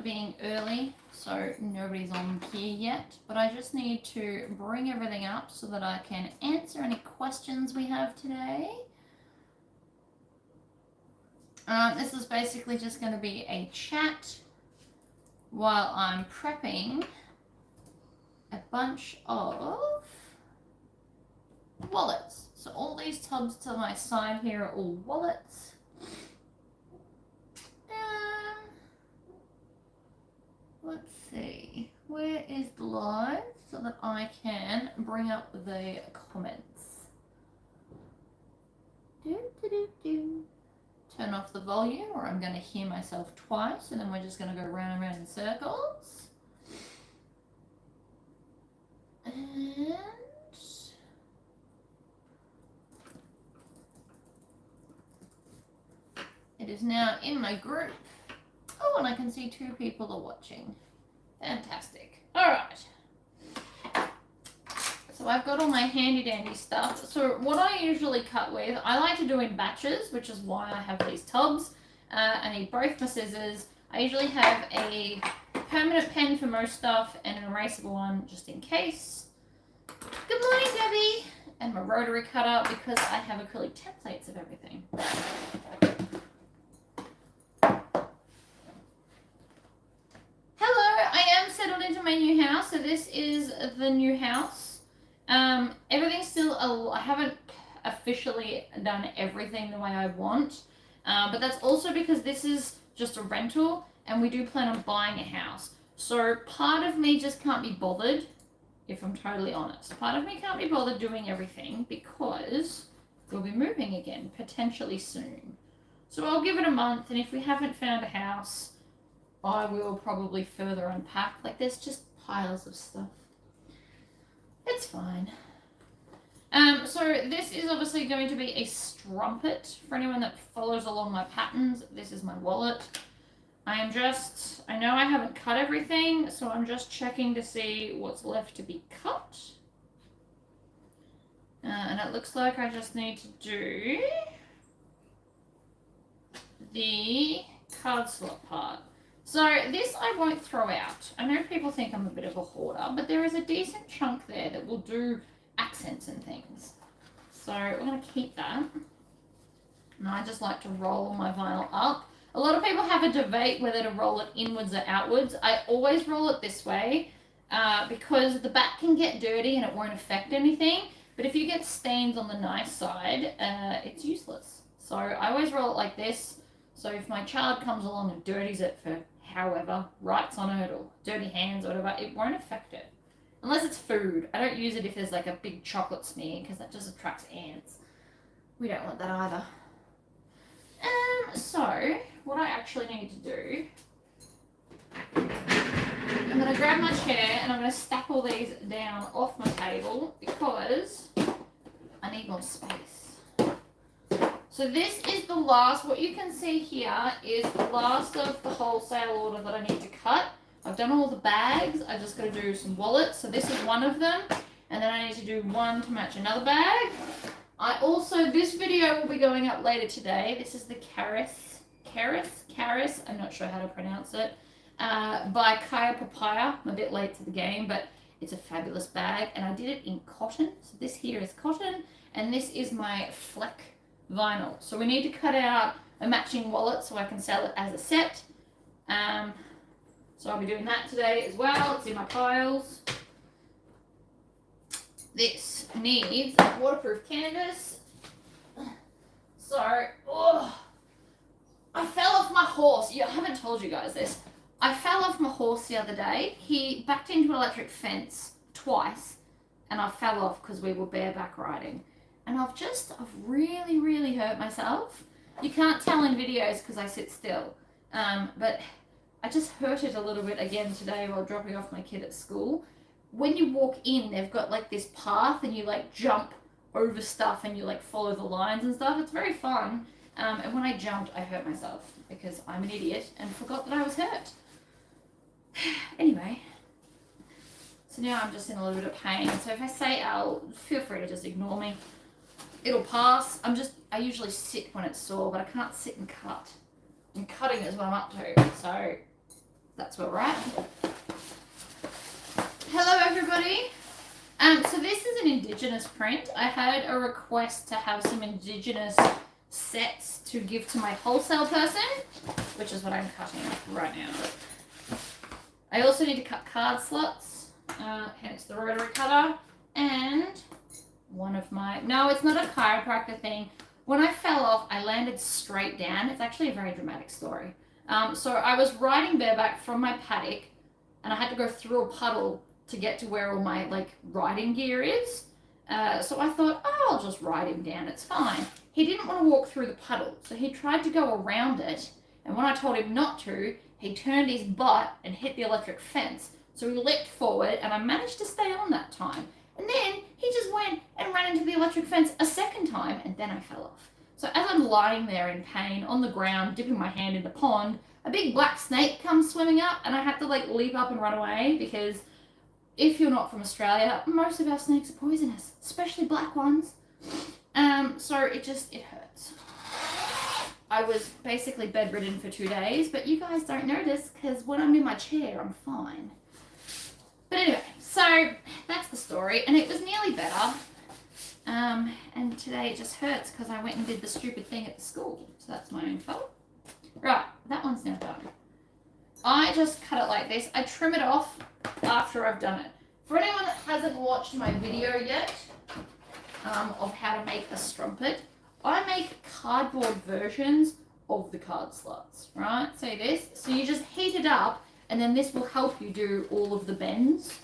being early, so nobody's on here yet, but I just need to bring everything up so that I can answer any questions we have today. This is basically just going to be a chat while I'm prepping a bunch of wallets. So all these tubs to my side here are all wallets. Let's see, where is the live so that I can bring up the comments. Turn off the volume or I'm going to hear myself twice and then we're just going to go round and round in circles. And it is now in my group. Oh, and I can see 2 people are watching. Fantastic. All right. So I've got all my handy dandy stuff. So what I usually cut with, I like to do in batches, which is why I have these tubs. I need both my scissors. I usually have a permanent pen for most stuff and an erasable one just in case. Good morning, Debbie. And my rotary cutter because I have acrylic templates of everything. Settled into my new house, so this is the new house. Everything's still, I haven't officially done everything the way I want, but that's also because this is just a rental and we do plan on buying a house. So part of me just can't be bothered, if I'm totally honest. Part of me can't be bothered doing everything because we'll be moving again, potentially soon. So I'll give it a month, and if we haven't found a house, I will probably further unpack. Like, there's just piles of stuff. It's fine. So this is obviously going to be a strumpet. For anyone that follows along my patterns, this is my wallet. I know I haven't cut everything, so I'm just checking to see what's left to be cut. And it looks like I just need to do the card slot part. So this I won't throw out. I know people think I'm a bit of a hoarder, but there is a decent chunk there that will do accents and things. So we're going to keep that. And I just like to roll my vinyl up. A lot of people have a debate whether to roll it inwards or outwards. I always roll it this way because the back can get dirty and it won't affect anything. But if you get stains on the nice side, it's useless. So I always roll it like this. So if my child comes along and dirties it for however, writes on it or dirty hands or whatever, it won't affect it. Unless it's food. I don't use it if there's like a big chocolate smear because that just attracts ants. We don't want that either. So what I actually need to do, I'm going to grab my chair and I'm going to stack all these down off my table because I need more space. So this is the last, what you can see here is the last of the wholesale order that I need to cut. I've done all the bags, I just got to do some wallets. So this is one of them, and then I need to do one to match another bag. This video will be going up later today. This is the Caris, I'm not sure how to pronounce it, by Kaya Papaya. I'm a bit late to the game, but it's a fabulous bag, and I did it in cotton. So this here is cotton, and this is my Fleck vinyl. So we need to cut out a matching wallet so I can sell it as a set. So I'll be doing that today as well. It's in my piles. This needs waterproof canvas. So, I fell off my horse. Yeah, I haven't told you guys this. I fell off my horse the other day. He backed into an electric fence twice, and I fell off because we were bareback riding. And I've really, really hurt myself. You can't tell in videos because I sit still. But I just hurt it a little bit again today while dropping off my kid at school. When you walk in, they've got like this path and you like jump over stuff and you like follow the lines and stuff. It's very fun. And when I jumped, I hurt myself because I'm an idiot and forgot that I was hurt. Anyway, so now I'm just in a little bit of pain. So if I say ow, feel free to just ignore me. It'll pass. I usually sit when it's sore, but I can't sit and cut. And cutting is what I'm up to. So that's where we're at. Hello everybody. So this is an Indigenous print. I had a request to have some Indigenous sets to give to my wholesale person, which is what I'm cutting right now. I also need to cut card slots, hence the rotary cutter, and one of my, no, it's not a chiropractor thing. When I fell off, I landed straight down. It's actually a very dramatic story. So I was riding bareback from my paddock, and I had to go through a puddle to get to where all my riding gear is. So I thought, oh, I'll just ride him down, it's fine. He didn't want to walk through the puddle, so he tried to go around it, and when I told him not to, he turned his butt and hit the electric fence. So he leapt forward, and I managed to stay on that time. And then he just went and ran into the electric fence a second time, and then I fell off. So as I'm lying there in pain on the ground, dipping my hand in the pond, a big black snake comes swimming up, and I had to leap up and run away, because if you're not from Australia, most of our snakes are poisonous, especially black ones. So it hurts. I was basically bedridden for 2 days, but you guys don't notice because when I'm in my chair, I'm fine. But anyway, so that's the story, and it was nearly better. And today it just hurts because I went and did the stupid thing at the school, so that's my own fault. Right, that one's now done. I just cut it like this. I trim it off after I've done it. For anyone that hasn't watched my video yet of how to make a strumpet, I make cardboard versions of the card slots, right? So this, so you just heat it up, and then this will help you do all of the bends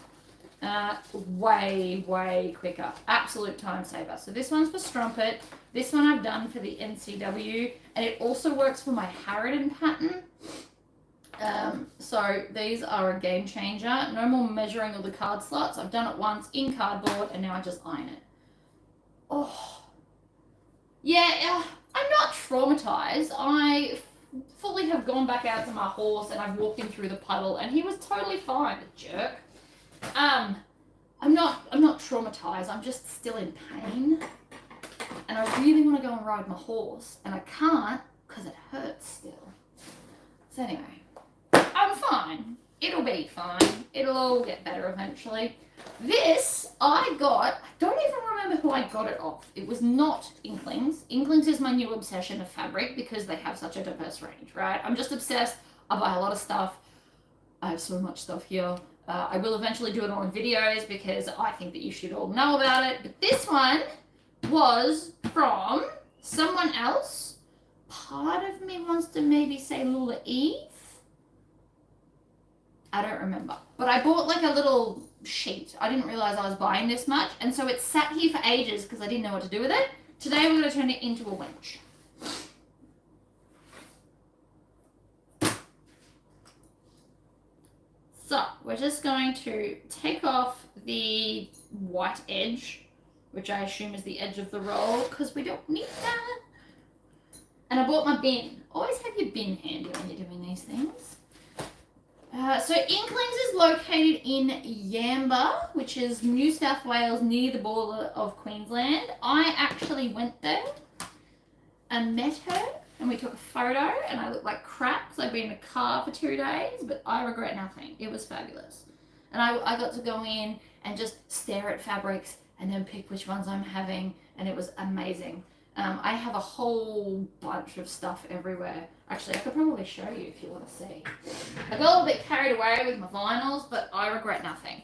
way quicker. Absolute time saver. So this one's for strumpet. This one I've done for the NCW, and it also works for my Harridan pattern. So these are a game changer. No more measuring of the card slots. I've done it once in cardboard, and now I just iron it. Oh, yeah, I'm not traumatized. I fully have gone back out to my horse, and I've walked him through the puddle, and he was totally fine, the jerk. I'm not traumatized. I'm just still in pain, and I really want to go and ride my horse, and I can't because it hurts still. So anyway, I'm fine. It'll be fine. It'll all get better eventually. This I don't even remember who I got it off. It was not Inklings. Inklings is my new obsession of fabric because they have such a diverse range, right? I'm just obsessed. I buy a lot of stuff. I have so much stuff here. I will eventually do it all in videos because I think that you should all know about it. But this one was from someone else. Part of me wants to maybe say Lula Eve. I don't remember. But I bought a little sheet. I didn't realize I was buying this much. And so it sat here for ages because I didn't know what to do with it. Today we're going to turn it into a winch. So we're just going to take off the white edge, which I assume is the edge of the roll, because we don't need that. And I bought my bin. Always have your bin handy when you're doing these things. So Inklings is located in Yamba, which is New South Wales, near the border of Queensland. I actually went there and met her, and we took a photo, and I looked like crap because I'd been in a car for 2 days, but I regret nothing. It was fabulous. And I got to go in and just stare at fabrics and then pick which ones I'm having, and it was amazing. I have a whole bunch of stuff everywhere. Actually, I could probably show you if you want to see. I got a little bit carried away with my vinyls, but I regret nothing.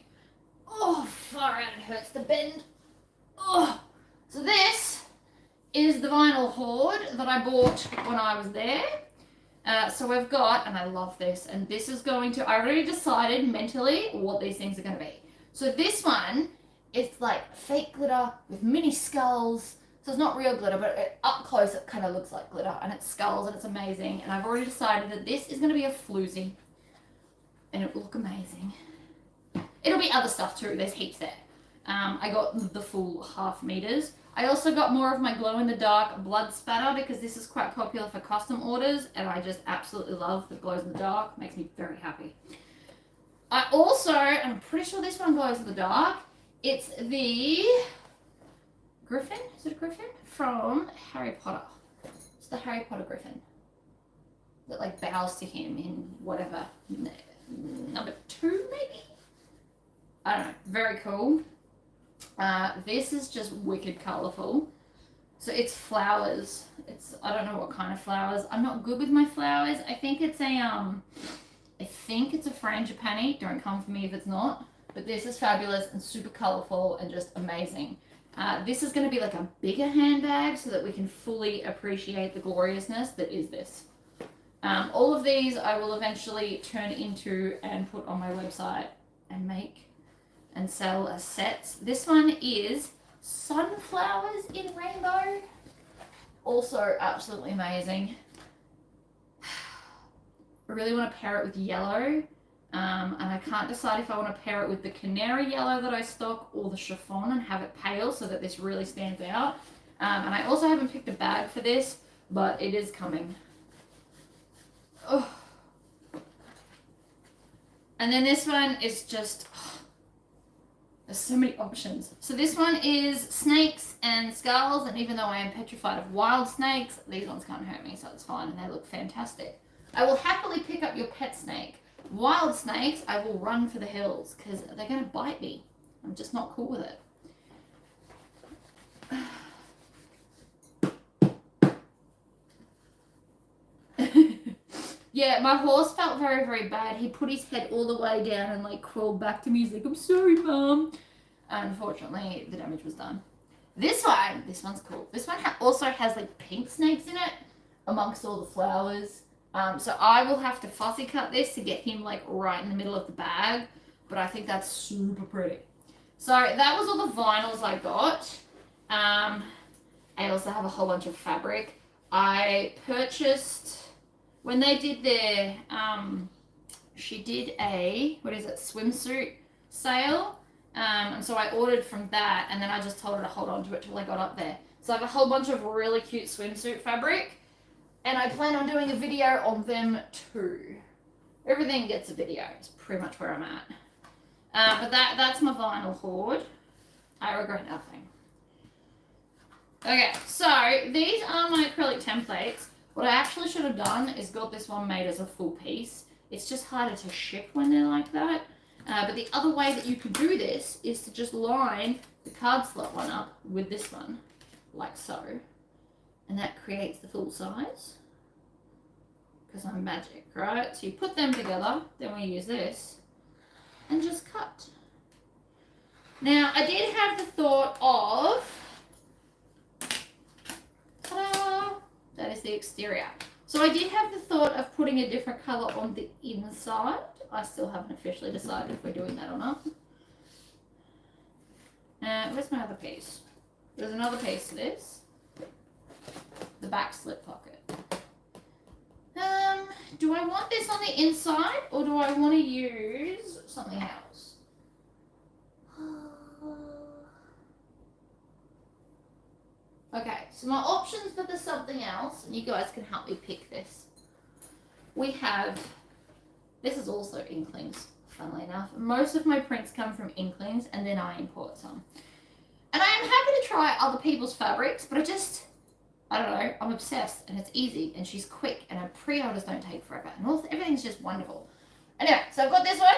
Oh, far out, it hurts to bend. Oh, so this is the vinyl hoard that I bought when I was there. So we've got, and I love this, and this is going to, I already decided mentally what these things are going to be. So this one, it's like fake glitter with mini skulls. So it's not real glitter, but up close it kind of looks like glitter, and it's skulls, and it's amazing. And I've already decided that this is going to be a floozy, and it will look amazing. It'll be other stuff too. There's heaps there. I got the full 1/2 meters. I also got more of my glow-in-the-dark blood spatter because this is quite popular for custom orders, and I just absolutely love the glows-in-the-dark. Makes me very happy. I also, and I'm pretty sure this one glows in the dark, it's the Griffin, is it a Griffin? From Harry Potter. It's the Harry Potter Griffin that bows to him in whatever number 2 maybe? I don't know, very cool. This is just wicked colourful. So it's flowers. I don't know what kind of flowers. I'm not good with my flowers. I think it's a frangipani. Don't come for me if it's not. But this is fabulous and super colourful and just amazing. This is going to be like a bigger handbag so that we can fully appreciate the gloriousness that is this. All of these I will eventually turn into and put on my website and make and sell as sets. This one is sunflowers in rainbow. Also absolutely amazing. I really want to pair it with yellow. And I can't decide if I want to pair it with the canary yellow that I stock or the chiffon and have it pale so that this really stands out. And I also haven't picked a bag for this, but it is coming. Oh. And then this one is just, there's so many options. So this one is snakes and skulls, and even though I am petrified of wild snakes, these ones can't hurt me, so it's fine, and they look fantastic. I will happily pick up your pet snake. Wild snakes, I will run for the hills, because they're going to bite me. I'm just not cool with it. Yeah, my horse felt very, very bad. He put his head all the way down and like crawled back to me. He's like, I'm sorry, Mom. Unfortunately, the damage was done. This one's cool. This one also has like pink snakes in it amongst all the flowers. So I will have to fussy cut this to get him like right in the middle of the bag. But I think that's super pretty. So that was all the vinyls I got. I also have a whole bunch of fabric. I purchased... When they did their, she did a, swimsuit sale. And so I ordered from that, and then I just told her to hold on to it till I got up there. So I have a whole bunch of really cute swimsuit fabric, and I plan on doing a video on them too. Everything gets a video, is pretty much where I'm at. But that's my vinyl hoard. I regret nothing. Okay, so these are my acrylic templates. What I actually should have done is got this one made as a full piece. It's just harder to ship when they're like that. But the other way that you could do this is to just line the card slot one up with this one, like so. And that creates the full size. Because I'm magic, right? So you put them together, then we use this, and just cut. Now, I did have the thought of... Ta-da! That is the exterior. So I did have the thought of putting a different colour on the inside. I still haven't officially decided if we're doing that or not. Where's my other piece? There's another piece to this. The back slip pocket. Do I want this on the inside or do I want to use something else? Okay, so my options for the something else, and you guys can help me pick this. We have, this is also Inklings, funnily enough. Most of my prints come from Inklings, and then I import some. And I am happy to try other people's fabrics, but I don't know, I'm obsessed, and it's easy, and she's quick, and her pre-orders don't take forever, and everything's just wonderful. Anyway, so I've got this one,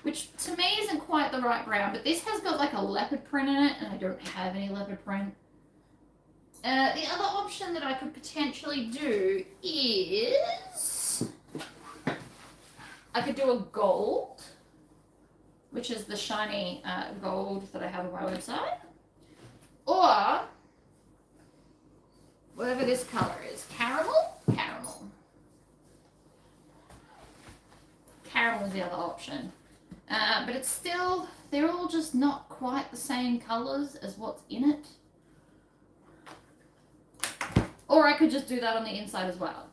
which to me isn't quite the right brown, but this has got like a leopard print in it, and I don't have any leopard print. The other option that I could potentially do is I could do a gold, which is the shiny gold that I have on my website, or whatever this color is, caramel is the other option. But it's still, they're all just not quite the same colors as what's in it. Or I could just do that on the inside as well.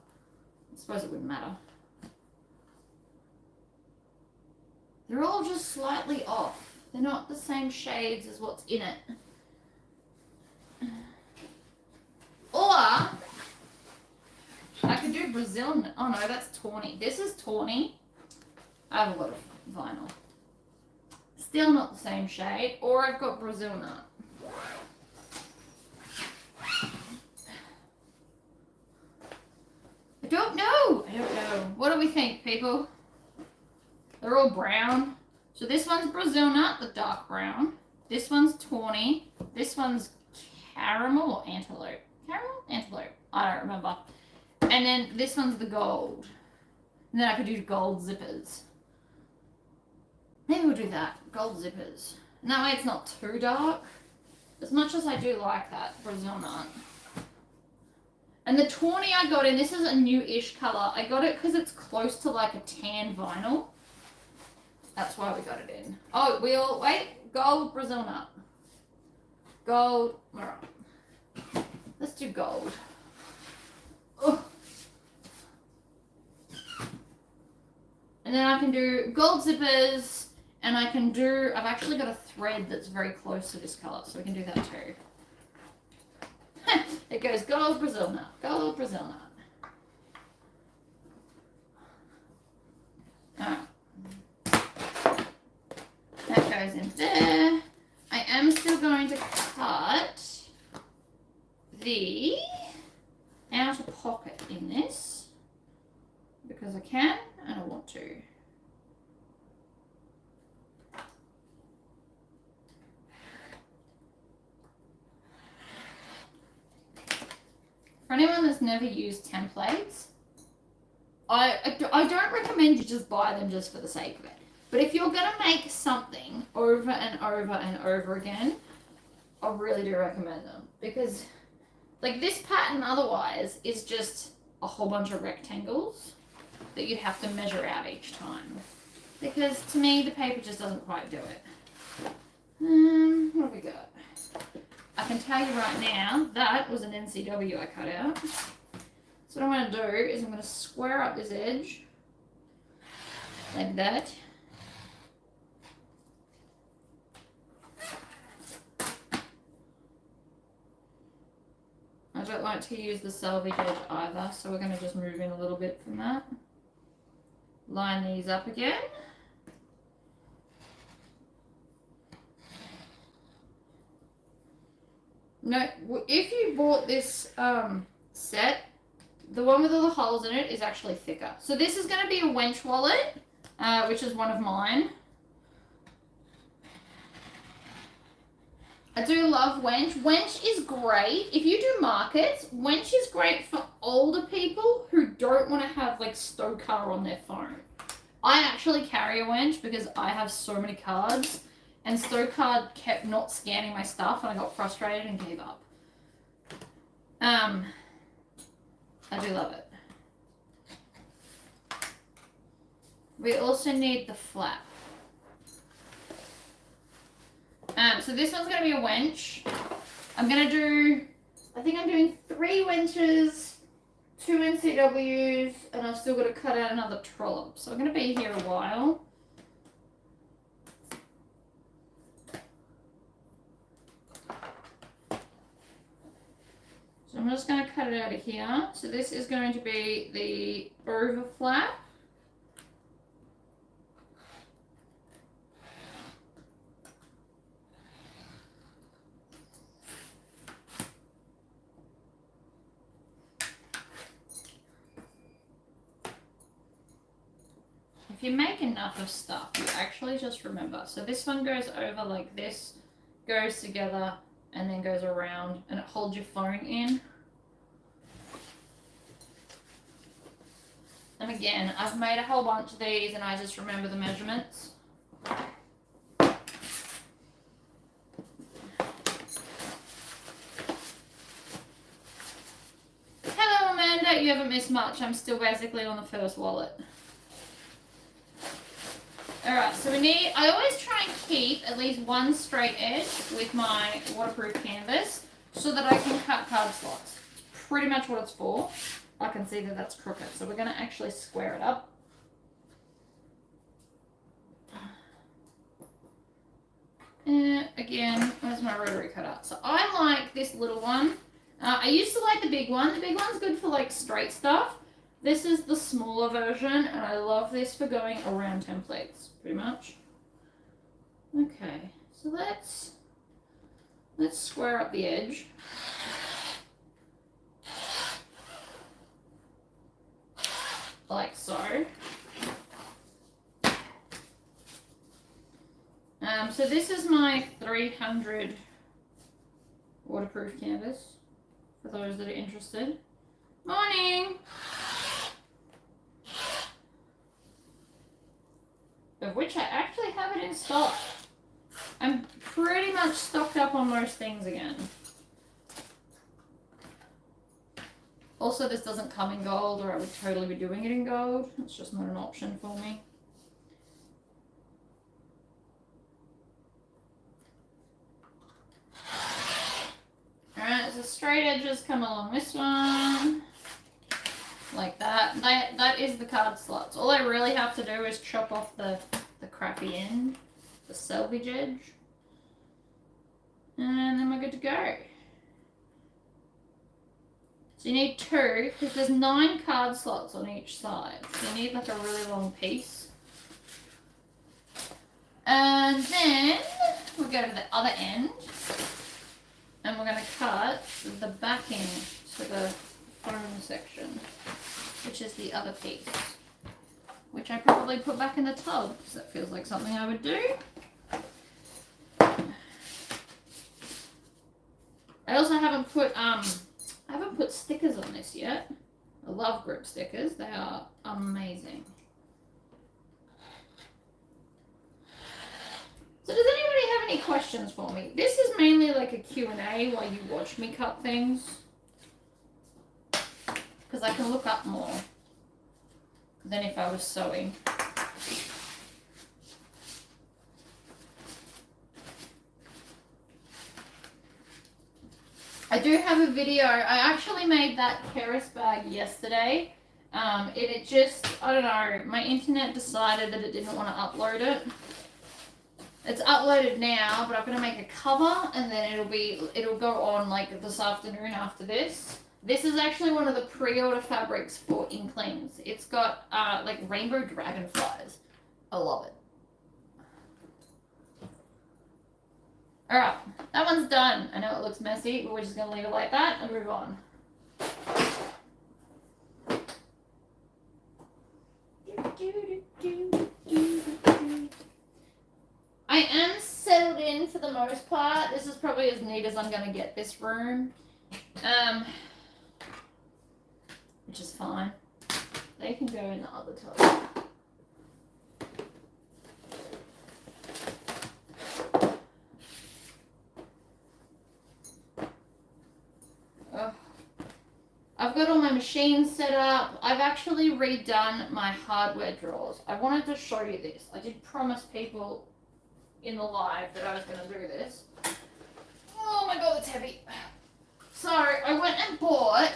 I suppose it wouldn't matter. They're all just slightly off. They're not the same shades as what's in it. Or I could do Brazil. Oh no, that's tawny. This is tawny. I have a lot of vinyl. Still not the same shade. Or I've got Brazil nut. I don't know. What do we think, people? They're all brown. So this one's Brazil nut, the dark brown. This one's tawny. This one's caramel or antelope. Caramel? Antelope. I don't remember. And then this one's the gold. And then I could do gold zippers. Maybe we'll do that. Gold zippers. And that way it's not too dark. As much as I do like that Brazil nut. And the tawny I got in, this is a new-ish colour. I got it because it's close to like a tan vinyl. That's why we got it in. Oh, wait, gold Brazil nut. Gold, all right. Let's do gold. Oh. And then I can do gold zippers, and I can do, I've actually got a thread that's very close to this colour, so we can do that too. It goes gold Brazil nut, gold Brazil nut. Alright. That goes in there. I am still going to cut the outer pocket in this because I can and I want to. For anyone that's never used templates, I don't recommend you just buy them just for the sake of it. But if you're going to make something over and over and over again, I really do recommend them. Because, like, this pattern otherwise is just a whole bunch of rectangles that you'd have to measure out each time. Because, to me, the paper just doesn't quite do it. What have we got? I can tell you right now, that was an NCW I cut out. So what I'm going to do is I'm going to square up this edge, like that. I don't like to use the selvage edge either, so we're going to just move in a little bit from that. Line these up again. No, if you bought this set, the one with all the holes in it is actually thicker. So this is going to be a wench wallet, which is one of mine. I do love wench. Wench is great. If you do markets, wench is great for older people who don't want to have like Stoker on their phone. I actually carry a wench because I have so many cards. And Stocard kept not scanning my stuff and I got frustrated and gave up. I do love it. We also need the flap. So this one's going to be a wench. I'm going to do, I think I'm doing 3 wenches, 2 NCWs, and I've still got to cut out another trollop. So I'm going to be here a while. So I'm just going to cut it out of here. So this is going to be the over flap. If you make enough of stuff, you actually just remember. So this one goes over like this, goes together, and then goes around, and it holds your phone in. And again, I've made a whole bunch of these and I just remember the measurements. Hello Amanda, you haven't missed much. I'm still basically on the first wallet. Alright, so we need, I always try and keep at least one straight edge with my waterproof canvas so that I can cut card slots. It's pretty much what it's for. I can see that that's crooked, so we're going to actually square it up. And again, where's my rotary cutter? So I like this little one. I used to like the big one. The big one's good for like straight stuff. This is the smaller version, and I love this for going around templates, pretty much. Okay, so let's square up the edge. Like so. So this is my 300 waterproof canvas, for those that are interested. Morning! Of which I actually have it in stock. I'm pretty much stocked up on most things again. Also, this doesn't come in gold, or I would totally be doing it in gold. It's just not an option for me. Alright, so straight edges come along this one. Like that. That is the card slots. All I really have to do is chop off the crappy end, the selvage edge. And then we're good to go. So you need 2, because there's 9 card slots on each side. So you need like a really long piece. And then we'll go to the other end. And we're going to cut the backing to the foam section, which is the other piece. Which I probably put back in the tub, because that feels like something I would do. I also haven't put stickers on this yet. I love grip stickers. They are amazing. So does anybody have any questions for me? This is mainly like a Q&A while you watch me cut things. Because I can look up more than if I was sewing. I do have a video. I actually made that Keris bag yesterday. It just, I don't know, my internet decided that it didn't want to upload it. It's uploaded now, but I'm going to make a cover and then it'll go on like this afternoon after this. This is actually one of the pre-order fabrics for Inklings. It's got like rainbow dragonflies. I love it. Alright, that one's done. I know it looks messy, but we're just going to leave it like that and move on. I am settled in for the most part. This is probably as neat as I'm going to get this room. Which is fine. They can go in the other tub. I've got all my machines set up. I've actually redone my hardware drawers. I wanted to show you this. I did promise people in the live that I was going to do this. Oh my god, it's heavy. So I went and bought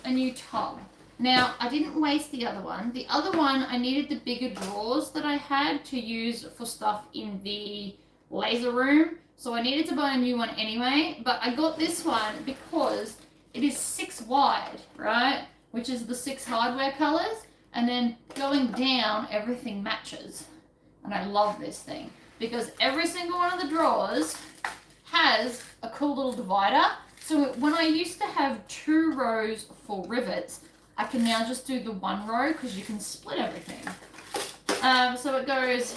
a new tub. Now, I didn't waste the other one. The other one, I needed the bigger drawers that I had to use for stuff in the laser room. So I needed to buy a new one anyway. But I got this one because it is 6 wide, right? Which is the 6 hardware colors. And then going down, everything matches. And I love this thing. Because every single one of the drawers has a cool little divider. So when I used to have 2 rows for rivets, I can now just do the 1 row because you can split everything. So it goes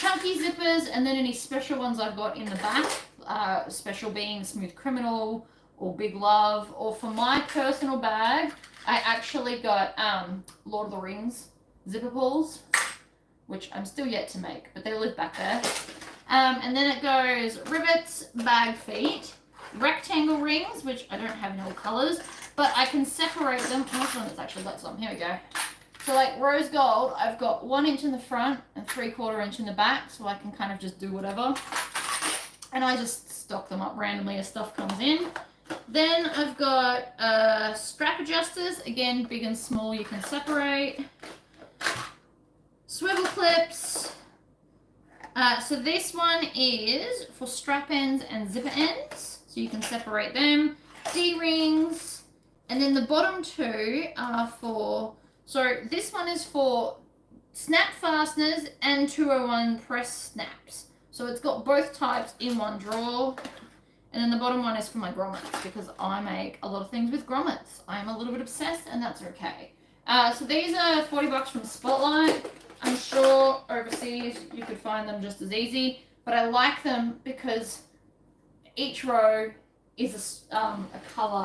chunky zippers and then any special ones I've got in the back. Special being Smooth Criminal or Big Love. Or for my personal bag, I actually got Lord of the Rings zipper pulls, which I'm still yet to make, but they live back there. And then it goes rivets, bag feet, rectangle rings, which I don't have in all colors, but I can separate them. Which one that's actually got some? Here we go. So like rose gold, I've got 1 inch in the front and 3/4 inch in the back, so I can kind of just do whatever. And I just stock them up randomly as stuff comes in. Then I've got strap adjusters, again, big and small, you can separate. Swivel clips. So this one is for strap ends and zipper ends, so you can separate them. D-rings, and then the bottom 2 are for, so this one is for snap fasteners and 201 press snaps. So it's got both types in one drawer. And then the bottom one is for my grommets, because I make a lot of things with grommets. I'm a little bit obsessed, and that's okay. So these are $40 from Spotlight. I'm sure overseas you could find them just as easy, but but I like them because each row is a color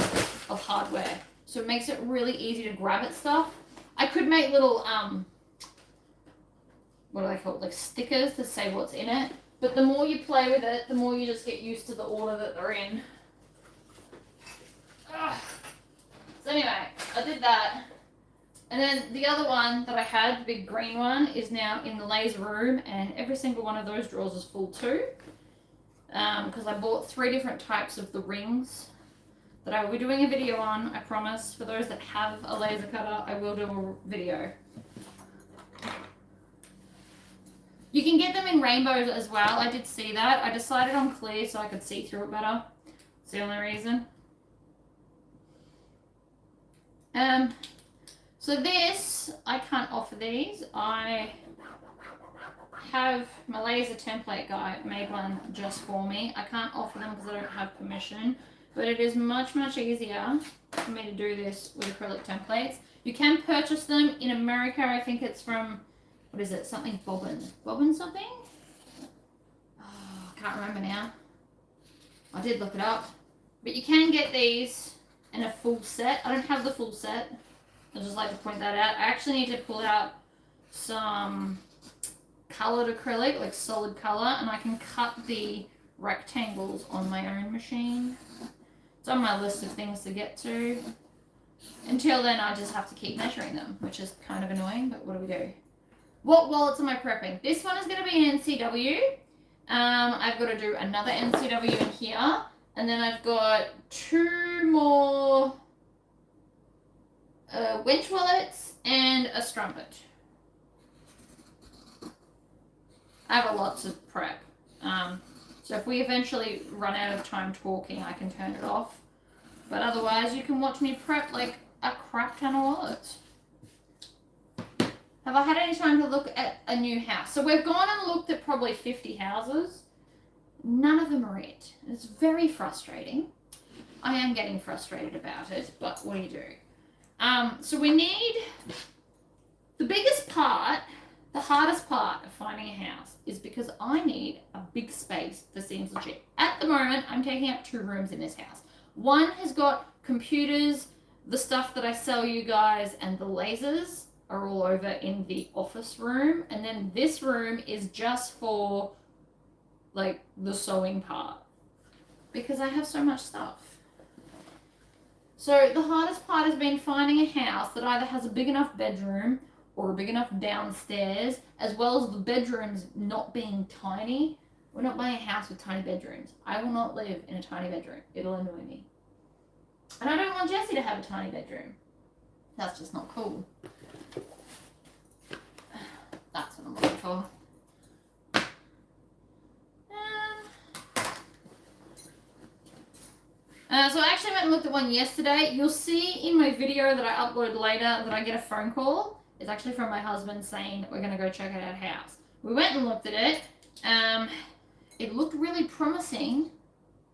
of hardware. So it makes it really easy to grab at stuff. I could make little, what do they call it, like stickers to say what's in it. But the more you play with it, the more you just get used to the order that they're in. Ugh. So anyway, I did that. And then the other one that I had, the big green one, is now in the laser room, and every single one of those drawers is full too. Because I bought 3 different types of the rings that I will be doing a video on, I promise. For those that have a laser cutter, I will do a video. You can get them in rainbows as well. I did see that. I decided on clear so I could see through it better. It's the only reason. So this, I can't offer these. I have my laser template guy made one just for me. I can't offer them because I don't have permission, but it is much, much easier for me to do this with acrylic templates. You can purchase them in America. I think it's from, what is it? Something Bobbin. Bobbin something? Oh, I can't remember now. I did look it up. But you can get these in a full set. I don't have the full set. I'd just like to point that out. I actually need to pull out some colored acrylic, like solid color, and I can cut the rectangles on my own machine. It's on my list of things to get to. Until then, I just have to keep measuring them, which is kind of annoying, but what do we do? What wallets am I prepping? This one is going to be an NCW. I've got to do another NCW in here, and then I've got 2 more winch wallets and a strumpet. I have a lot to prep. So if we eventually run out of time talking, I can turn it off. But otherwise, you can watch me prep like a crap ton of wallets. Have I had any time to look at a new house? So we've gone and looked at probably 50 houses. None of them are it. It's very frustrating. I am getting frustrated about it, but what do you do? So we need, the biggest part, the hardest part of finding a house is because I need a big space for Seems Legit. At the moment, I'm taking up 2 rooms in this house. One has got computers, the stuff that I sell you guys, and the lasers are all over in the office room. And then this room is just for, like, the sewing part. Because I have so much stuff. So the hardest part has been finding a house that either has a big enough bedroom or a big enough downstairs, as well as the bedrooms not being tiny. We're not buying a house with tiny bedrooms. I will not live in a tiny bedroom. It'll annoy me. And I don't want Jessie to have a tiny bedroom. That's just not cool. That's what I'm looking for. So I actually went and looked at one yesterday. You'll see in my video that I upload later that I get a phone call. It's actually from my husband saying we're going to go check out our house. We went and looked at it. It looked really promising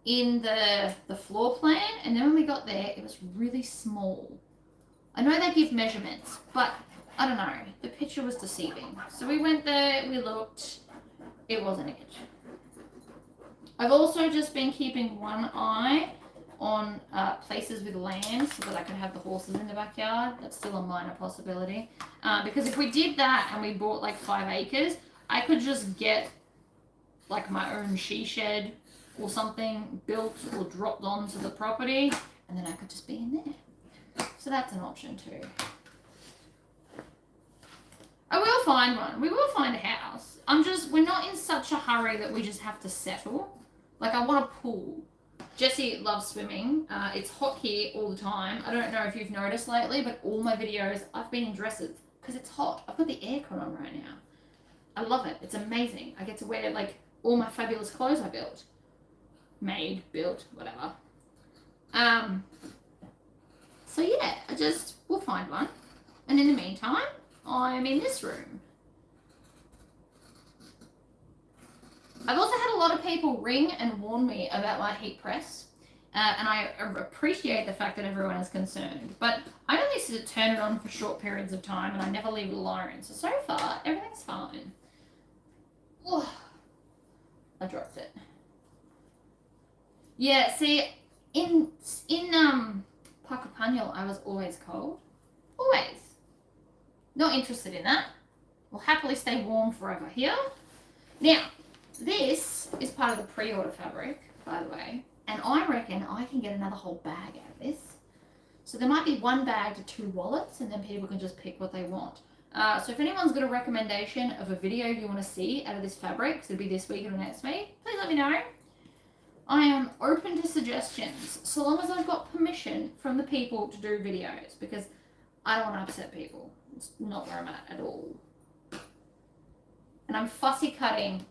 in the floor plan, and then when we got there, it was really small. I know they give measurements, but I don't know. The picture was deceiving. So we went there, we looked. It wasn't it. I've also just been keeping one eye on places with land so that I could have the horses in the backyard. That's still a minor possibility. Because if we did that and we bought like 5 acres, I could just get like my own she shed or something built or dropped onto the property, and then I could just be in there. So that's an option too. I will find one. We will find a house. We're not in such a hurry that we just have to settle. Like, I want a pool. Jessie loves swimming. It's hot here all the time. I don't know if you've noticed lately, but all my videos, I've been in dresses because it's hot. I've got the aircon on right now. I love it. It's amazing. I get to wear, like, all my fabulous clothes I built. Made, built, whatever. So yeah, we'll find one. And in the meantime, I'm in this room. I've also had a lot of people ring and warn me about my heat press, and I appreciate the fact that everyone is concerned, but I only turn it on for short periods of time and I never leave it alone. So far, everything's fine. Ugh. I dropped it. Yeah, see, in Puckapunyal, I was always cold. Always. Not interested in that. Will happily stay warm forever here. Now, this is part of the pre-order fabric, by the way, and I reckon I can get another whole bag out of this. So there might be 1 bag to 2 wallets, and then people can just pick what they want. So if anyone's got a recommendation of a video you want to see out of this fabric, because it'll be this week or next week, please let me know. I am open to suggestions, so long as I've got permission from the people to do videos, because I don't want to upset people. It's not where I'm at all. And I'm fussy cutting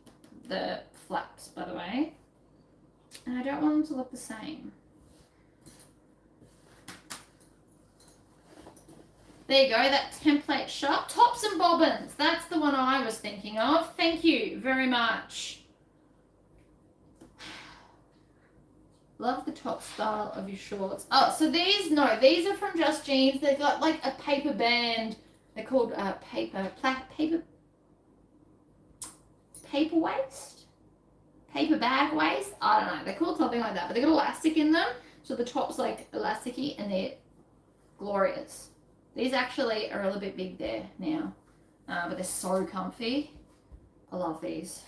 the flaps, by the way. And I don't want them to look the same. There you go, that template shop. Tops and bobbins. That's the one I was thinking of. Thank you very much. Love the top style of your shorts. Oh, so these are from Just Jeans. They've got like a paper band. They're called paper waist? Paper bag waist? I don't know. They're called something like that. But they've got elastic in them. So the top's like elasticy and they're glorious. These actually are a little bit big there now. But they're so comfy. I love these.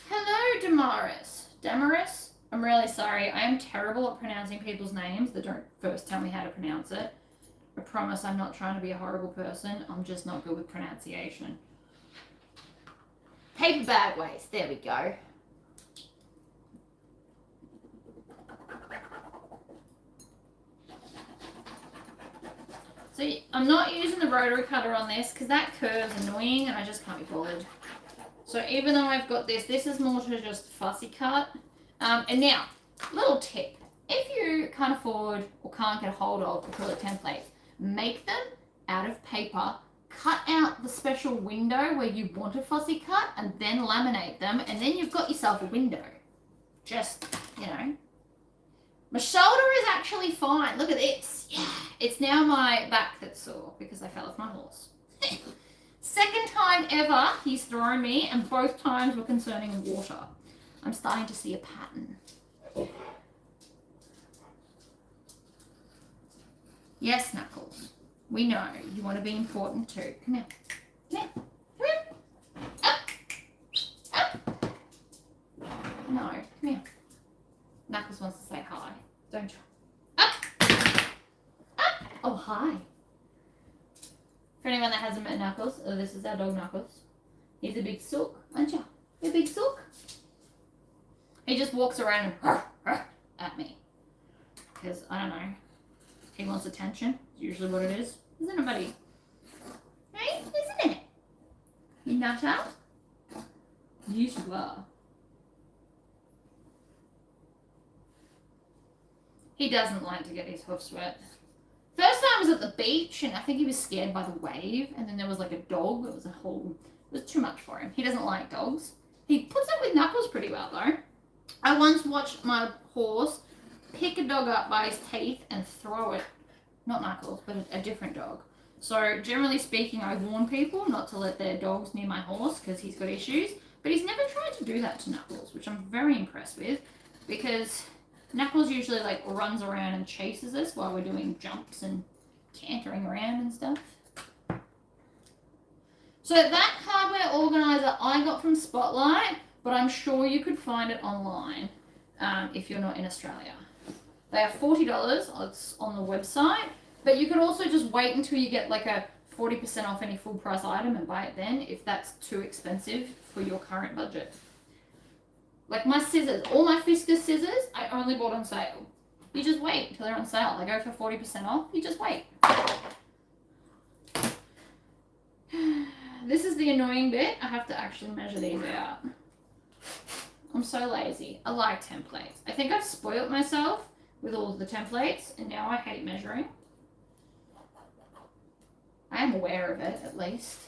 Hello, Damaris. I'm really sorry. I am terrible at pronouncing people's names that don't first tell me how to pronounce it. I promise I'm not trying to be a horrible person. I'm just not good with pronunciation. Paper bag waist. There we go. So I'm not using the rotary cutter on this because that curve's annoying and I just can't be bothered. So even though I've got this is more to just fussy cut. And now, little tip. If you can't afford or can't get a hold of acrylic templates, make them out of paper, cut out the special window where you want a fussy cut, and then laminate them, and then you've got yourself a window. Just, you know. My shoulder is actually fine. Look at this. Yeah. It's now my back that's sore because I fell off my horse. Second time ever he's thrown me, and both times were concerning water. I'm starting to see a pattern. Yes, Knuckles. We know you want to be important too. Come here. Come here. Come here. Up. Up. No, come here. Knuckles wants to say hi. Don't you? Up. Up. Oh, hi. For anyone that hasn't met Knuckles, this is our dog Knuckles. He's a big sook, aren't you? You're a big sook. He just walks around and at me. Because, I don't know, he wants attention. It's usually what it is. Isn't it, buddy? Hey, isn't it? You nutter? Yes, you are. He doesn't like to get his hoofs wet. First time I was at the beach, and I think he was scared by the wave, and then there was like a dog. It was too much for him. He doesn't like dogs. He puts up with Knuckles pretty well, though. I once watched my horse pick a dog up by his teeth and throw it. Not Knuckles, but a different dog. So, generally speaking, I warn people not to let their dogs near my horse because he's got issues. But he's never tried to do that to Knuckles, which I'm very impressed with, because Knuckles usually like runs around and chases us while we're doing jumps and cantering around and stuff. So that hardware organizer I got from Spotlight, but I'm sure you could find it online if you're not in Australia. They are $40. It's on the website, but you could also just wait until you get like a 40% off any full price item and buy it then if that's too expensive for your current budget. Like my scissors, all my Fiskars scissors, I only bought on sale. You just wait until they're on sale. They go for 40% off. You just wait. This is the annoying bit. I have to actually measure these out. I'm so lazy. I like templates. I think I've spoiled myself with all of the templates, and now I hate measuring. I am aware of it, at least.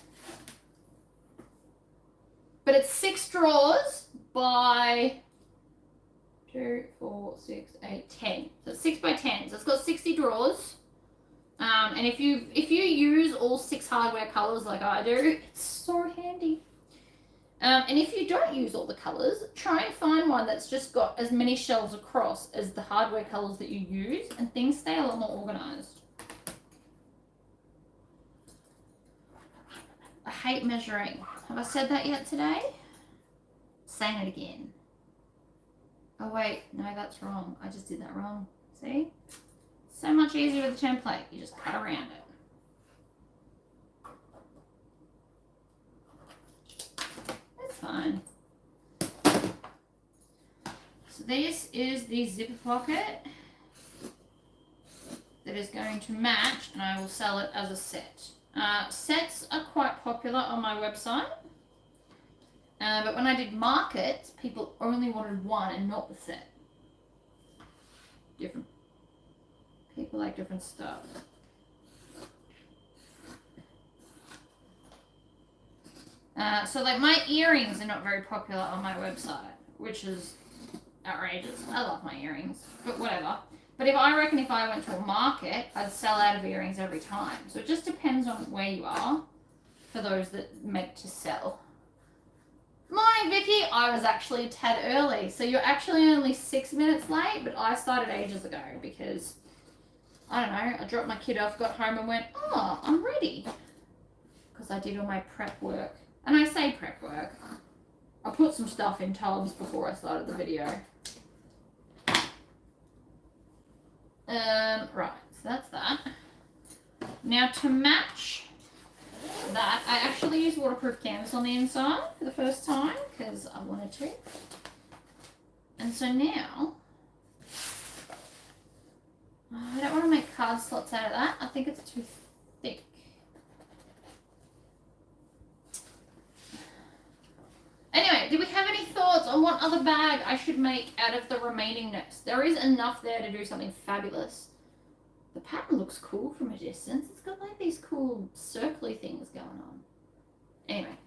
But it's 6 drawers by 2, 4, 6, 8, 10. So it's 6 by 10. So it's got 60 drawers. And And if you use all 6 hardware colors like I do, it's so handy. And if you don't use all the colors, try and find one that's just got as many shelves across as the hardware colors that you use, and things stay a lot more organized. I hate measuring. Have I said that yet today? Saying it again. Oh wait, no, that's wrong. I just did that wrong. See? So much easier with a template. You just cut around it. That's fine. So this is the zipper pocket that is going to match, and I will sell it as a set. Sets are quite popular on my website. But when I did markets, people only wanted one and not the set. Different. People like different stuff. So like my earrings are not very popular on my website, which is outrageous. I love my earrings, but whatever. But I reckon if I went to a market, I'd sell out of earrings every time. So it just depends on where you are for those that make to sell. Morning, Vicky. I was actually a tad early. So you're actually only 6 minutes late, but I started ages ago because, I don't know, I dropped my kid off, got home and went, oh, I'm ready. Because I did all my prep work. And I say prep work. I put some stuff in tubs before I started the video. Right, so that's that. Now to match that, I actually used waterproof canvas on the inside for the first time because I wanted to. And so now, I don't want to make card slots out of that. I think it's too thick. Anyway, do we have any thoughts on what other bag I should make out of the remaining nest? There is enough there to do something fabulous. The pattern looks cool from a distance. It's got like these cool circly things going on. Anyway,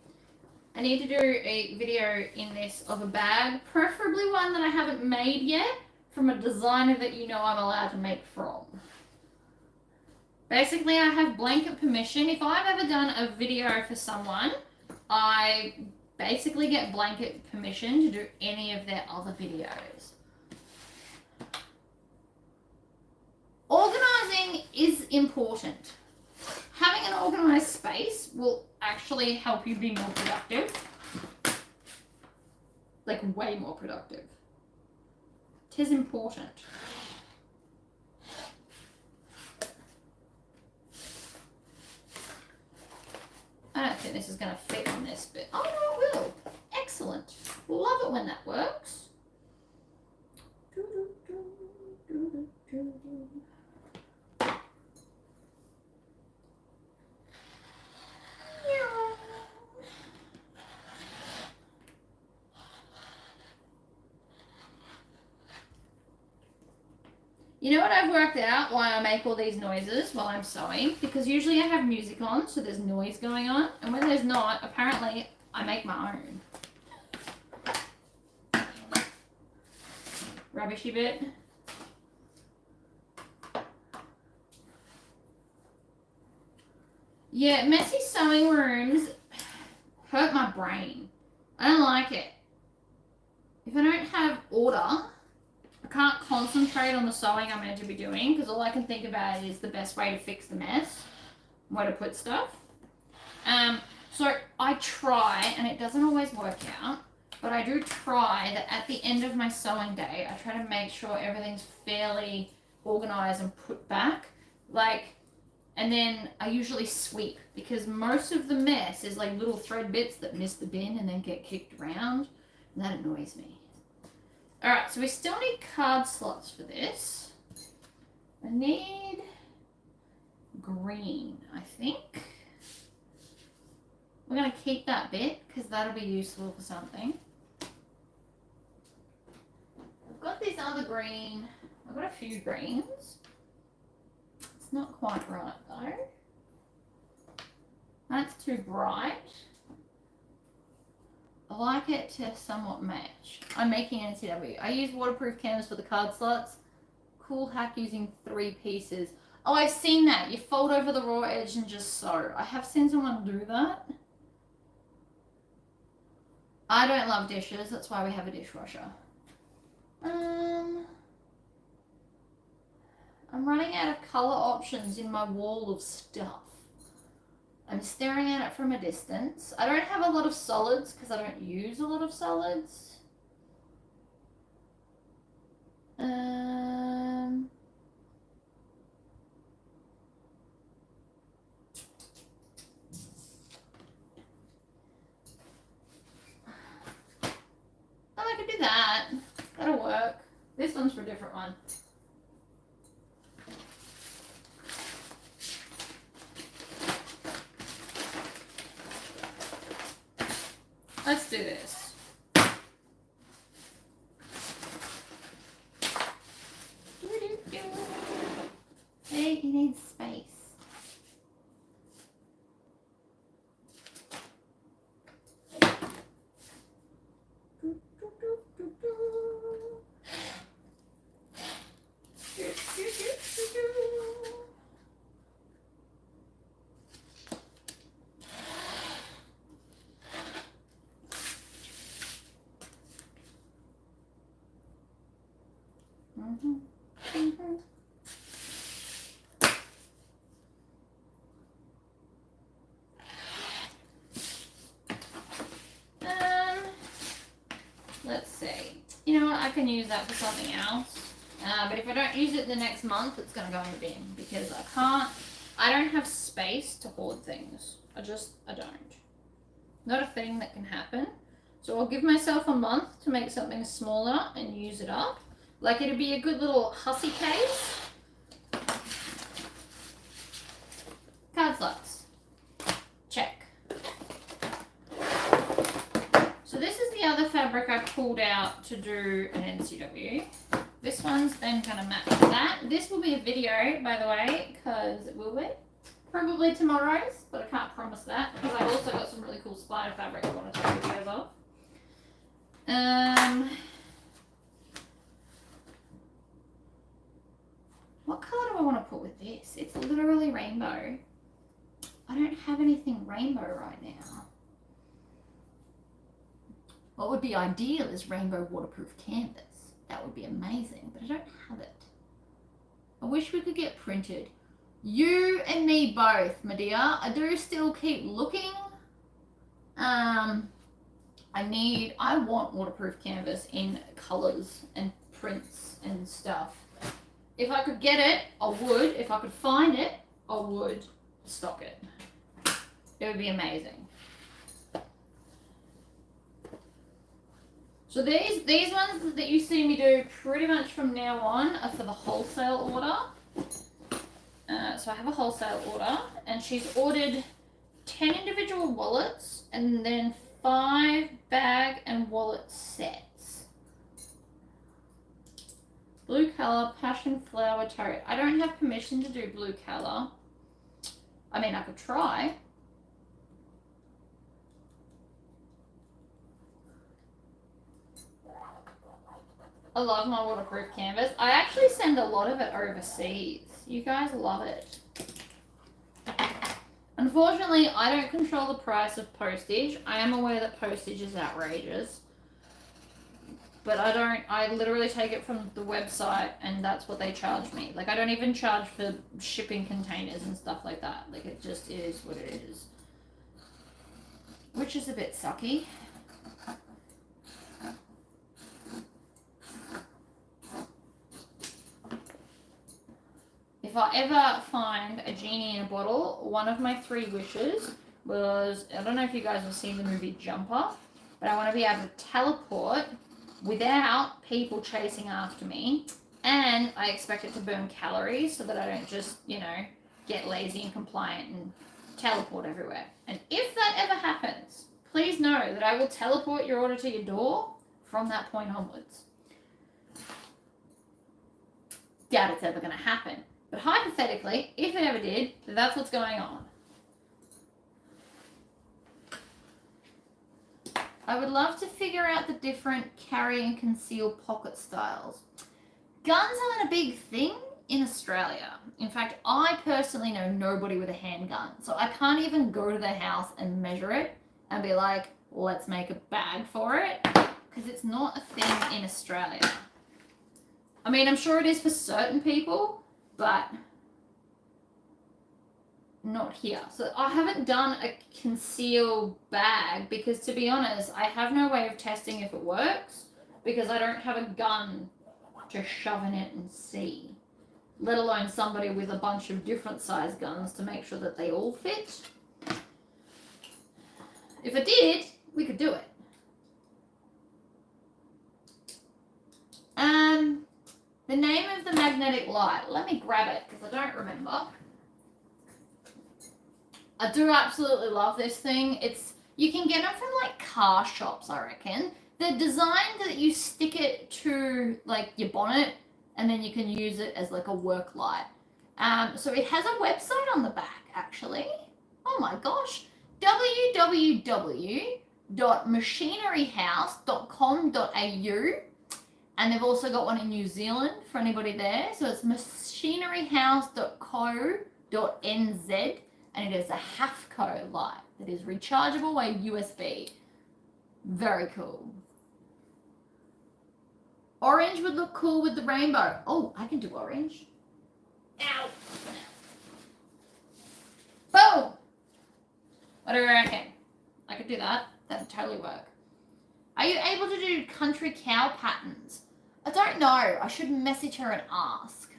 I need to do a video in this of a bag, preferably one that I haven't made yet, from a designer that you know I'm allowed to make from. Basically, I have blanket permission. If I've ever done a video for someone, I basically get blanket permission to do any of their other videos. Organizing is important. Having an organized space will actually help you be more productive. Like way more productive. It is important. I don't think this is going to fit on this bit. Oh, no, it will. Excellent. Love it when that works. You know what I've worked out why I make all these noises while I'm sewing? Because usually I have music on, so there's noise going on. And when there's not, apparently I make my own. Rubbishy bit. Yeah, messy sewing rooms hurt my brain. I don't like it. If I don't have order, I can't concentrate on the sewing I'm meant to be doing because all I can think about is the best way to fix the mess, where to put stuff. So I try, and it doesn't always work out, but I do try that at the end of my sewing day, I try to make sure everything's fairly organized and put back. And then I usually sweep because most of the mess is like little thread bits that miss the bin and then get kicked around, and that annoys me. Alright, so we still need card slots for this. I need green, I think. We're going to keep that bit because that'll be useful for something. I've got this other green. I've got a few greens. It's not quite right though. That's too bright. I like it to somewhat match. I'm making NCW. I use waterproof canvas for the card slots. Cool hack using 3 pieces. Oh, I've seen that. You fold over the raw edge and just sew. I have seen someone do that. I don't love dishes. That's why we have a dishwasher. I'm running out of color options in my wall of stuff. I'm staring at it from a distance. I don't have a lot of solids because I don't use a lot of solids. I could do that. That'll work. This one's for a different one. Let's do this. Hey, he needs space. Let's see. You know what? I can use that for something else. But if I don't use it the next month, it's going to go in the bin because I don't have space to hoard things. I don't. Not a thing that can happen. So I'll give myself a month to make something smaller and use it up. Like it'd be a good little hussy case. Card slots. Check. So this is the other fabric I pulled out to do an NCW. This one's then going to match that. This will be a video, by the way, because it will be. Probably tomorrow's, but I can't promise that because I've also got some really cool spider fabric I want to take videos of. What colour do I want to put with this? It's literally rainbow. I don't have anything rainbow right now. What would be ideal is rainbow waterproof canvas. That would be amazing, but I don't have it. I wish we could get printed. You and me both, my dear. I do still keep looking. I want waterproof canvas in colours and prints and stuff. If I could get it, I would. If I could find it, I would stock it. It would be amazing. So these ones that you see me do pretty much from now on are for the wholesale order. So I have a wholesale order, and she's ordered 10 individual wallets and then 5 bag and wallet sets. Blue colour, passion flower tote. I don't have permission to do blue colour. I mean, I could try. I love my waterproof canvas. I actually send a lot of it overseas. You guys love it. Unfortunately, I don't control the price of postage. I am aware that postage is outrageous. But I literally take it from the website and that's what they charge me. Like, I don't even charge for shipping containers and stuff like that. Like, it just is what it is. Which is a bit sucky. If I ever find a genie in a bottle, one of my 3 wishes was, I don't know if you guys have seen the movie Jumper, but I want to be able to teleport without people chasing after me, and I expect it to burn calories so that I don't just, get lazy and compliant and teleport everywhere. And if that ever happens, please know that I will teleport your order to your door from that point onwards. Doubt it's ever going to happen. But hypothetically, if it ever did, that's what's going on. I would love to figure out the different carry and conceal pocket styles. Guns aren't a big thing in Australia. In fact, I personally know nobody with a handgun. So I can't even go to their house and measure it and be like, let's make a bag for it. Because it's not a thing in Australia. I mean, I'm sure it is for certain people, but not here. So I haven't done a conceal bag because, to be honest, I have no way of testing if it works because I don't have a gun to shove in it and see, let alone somebody with a bunch of different size guns to make sure that they all fit. If I did, we could do it. The name of the magnetic light. Let me grab it because I don't remember. I do absolutely love this thing. You can get them from like car shops, I reckon. They're designed that you stick it to like your bonnet and then you can use it as like a work light. So it has a website on the back actually. Oh my gosh. www.machineryhouse.com.au, and they've also got one in New Zealand for anybody there. So it's machineryhouse.co.nz, and it is a HAFCO light that is rechargeable by USB. Very cool. Orange would look cool with the rainbow. Oh, I can do orange. Ow. Boom. What do you reckon? I could do that. That would totally work. Are you able to do country cow patterns? I don't know. I should message her and ask.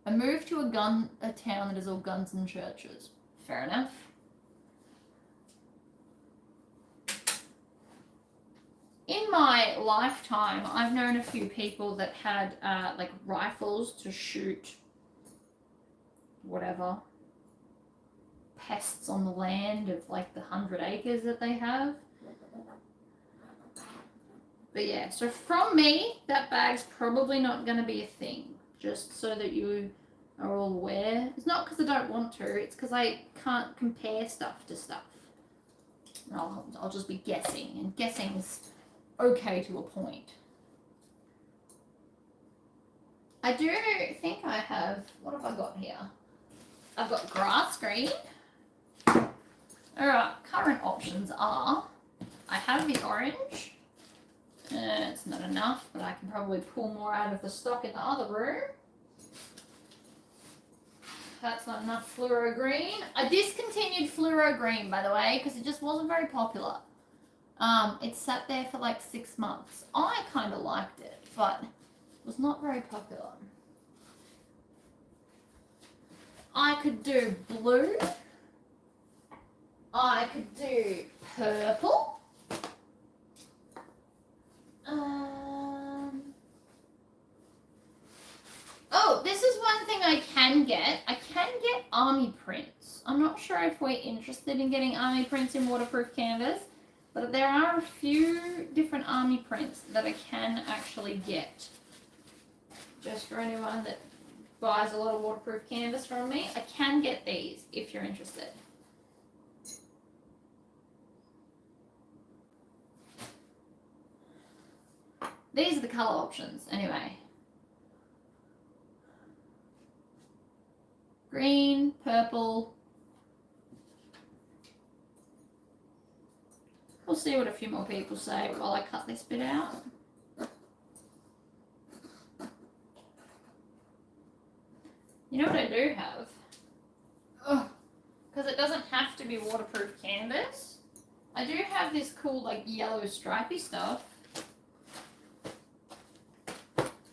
I moved to a town that is all guns and churches. Fair enough. In my lifetime, I've known a few people that had like rifles to shoot whatever pests on the land of like the 100 acres that they have. But yeah, so from me, that bag's probably not going to be a thing, just so that you are all aware. It's not because I don't want to, it's because I can't compare stuff to stuff. I'll just be guessing, and guessing's okay to a point. I do think I have, what have I got here? I've got grass green. Alright, current options are, I have the orange. It's not enough, but I can probably pull more out of the stock in the other room. That's not enough fluoro green. I discontinued fluoro green, by the way, because it just wasn't very popular. It sat there for like 6 months. I kind of liked it, but it was not very popular. I could do blue. I could do purple. Oh, this is one thing I can get. I can get army prints. I'm not sure if we're interested in getting army prints in waterproof canvas, but there are a few different army prints that I can actually get. Just for anyone that buys a lot of waterproof canvas from me, I can get these if you're interested. These are the colour options, anyway. Green, purple. We'll see what a few more people say while I cut this bit out. You know what I do have? Because it doesn't have to be waterproof canvas. I do have this cool like yellow stripy stuff.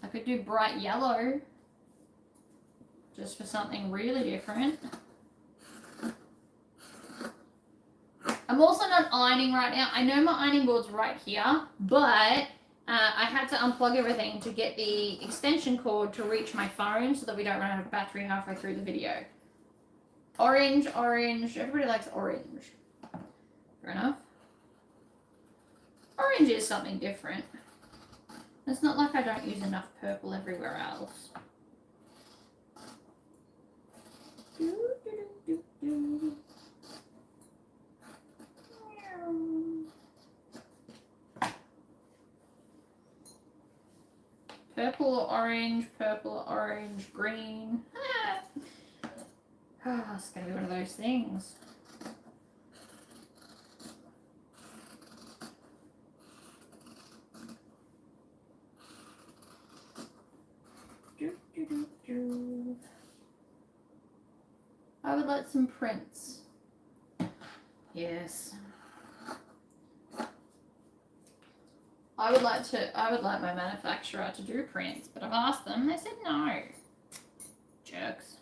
I could do bright yellow just for something really different. I'm also not ironing right now. I know my ironing board's right here, but I had to unplug everything to get the extension cord to reach my phone so that we don't run out of battery halfway through the video. Orange, orange. Everybody likes orange. Fair enough. Orange is something different. It's not like I don't use enough purple everywhere else. Purple purple or orange, purple or orange, green. Oh, it's going to be one of those things. I would like some prints. Yes. I would like my manufacturer to do prints, but I've asked them, they said no. Jerks.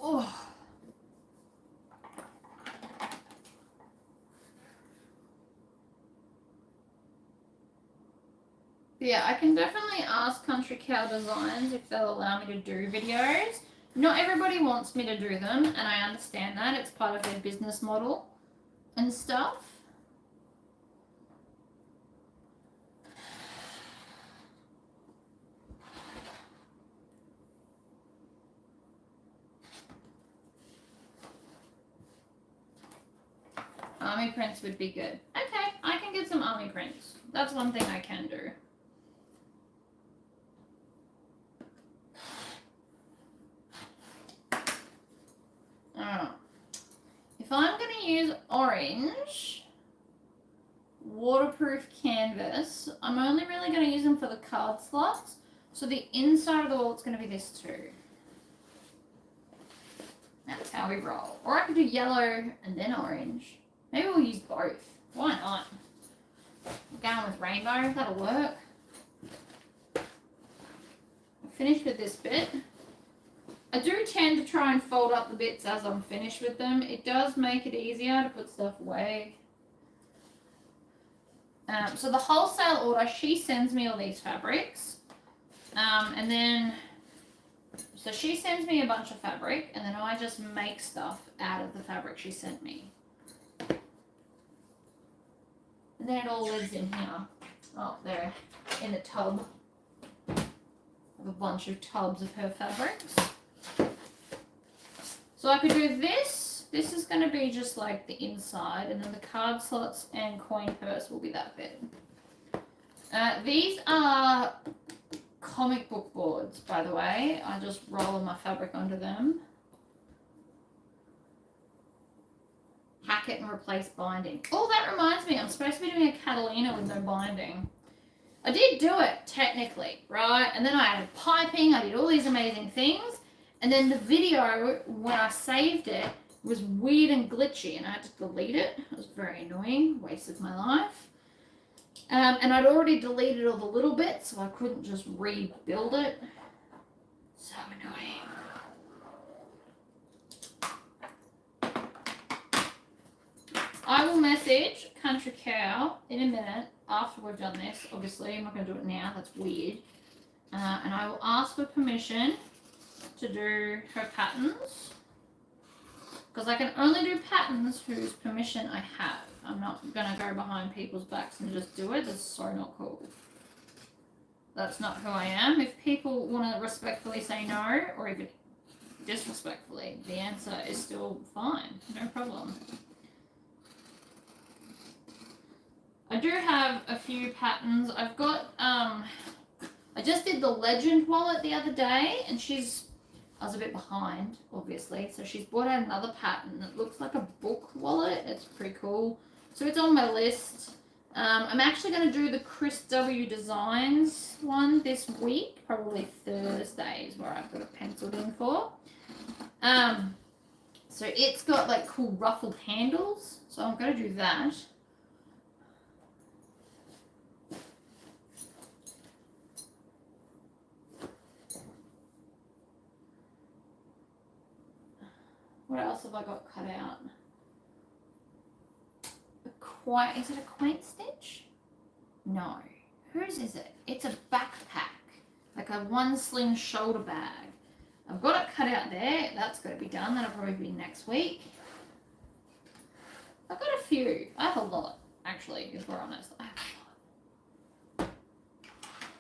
Oh. Yeah, I can definitely ask Country Cow Designs if they'll allow me to do videos. Not everybody wants me to do them, and I understand that. It's part of their business model and stuff. Army prints would be good. Okay, I can get some army prints. That's one thing I can do. If I'm going to use orange waterproof canvas, I'm only really going to use them for the card slots. So the inside of the wall is going to be this too. That's how we roll. Or I could do yellow and then orange. Maybe we'll use both. Why not? I'm going with rainbow. That'll work. I'm finished with this bit. I do tend to try and fold up the bits as I'm finished with them. It does make it easier to put stuff away. So the wholesale order, she sends me all these fabrics. And then, so she sends me a bunch of fabric, and then I just make stuff out of the fabric she sent me. And then it all lives in here. Oh, there, in the tub. I have a bunch of tubs of her fabrics. So I could do this. This is going to be just like the inside, and then the card slots and coin purse will be that bit. These are comic book boards, by the way. I just roll my fabric onto them. Hack it and replace binding. Oh, that reminds me, I'm supposed to be doing a Catalina with no binding. I did do it, technically, right? And then I added piping, I did all these amazing things. And then the video, when I saved it, was weird and glitchy, and I had to delete it. It was very annoying, wasted my life. And I'd already deleted all the little bits, so I couldn't just rebuild it. So annoying. I will message Country Cow in a minute after we've done this. Obviously, I'm not going to do it now. That's weird. And I will ask for permission to do her patterns, because I can only do patterns whose permission I have. I'm not gonna go behind people's backs and just do it. That's so not cool. That's not who I am. If people want to respectfully say no, or even disrespectfully, the answer is still fine, no problem. I do have a few patterns. I've got I just did the Legend wallet the other day, and I was a bit behind, obviously, so she's brought out another pattern that looks like a book wallet. It's pretty cool. So it's on my list. I'm actually going to do the Chris W. Designs one this week, probably Thursdays, where I've got it penciled in for. So it's got like cool ruffled handles, so I'm going to do that. What else have I got cut out? Is it a quaint stitch? No. Whose is it? It's a backpack. Like a one sling shoulder bag. I've got it cut out there. That's got to be done. That'll probably be next week. I've got a few. I have a lot, actually, if we're honest. I have a lot.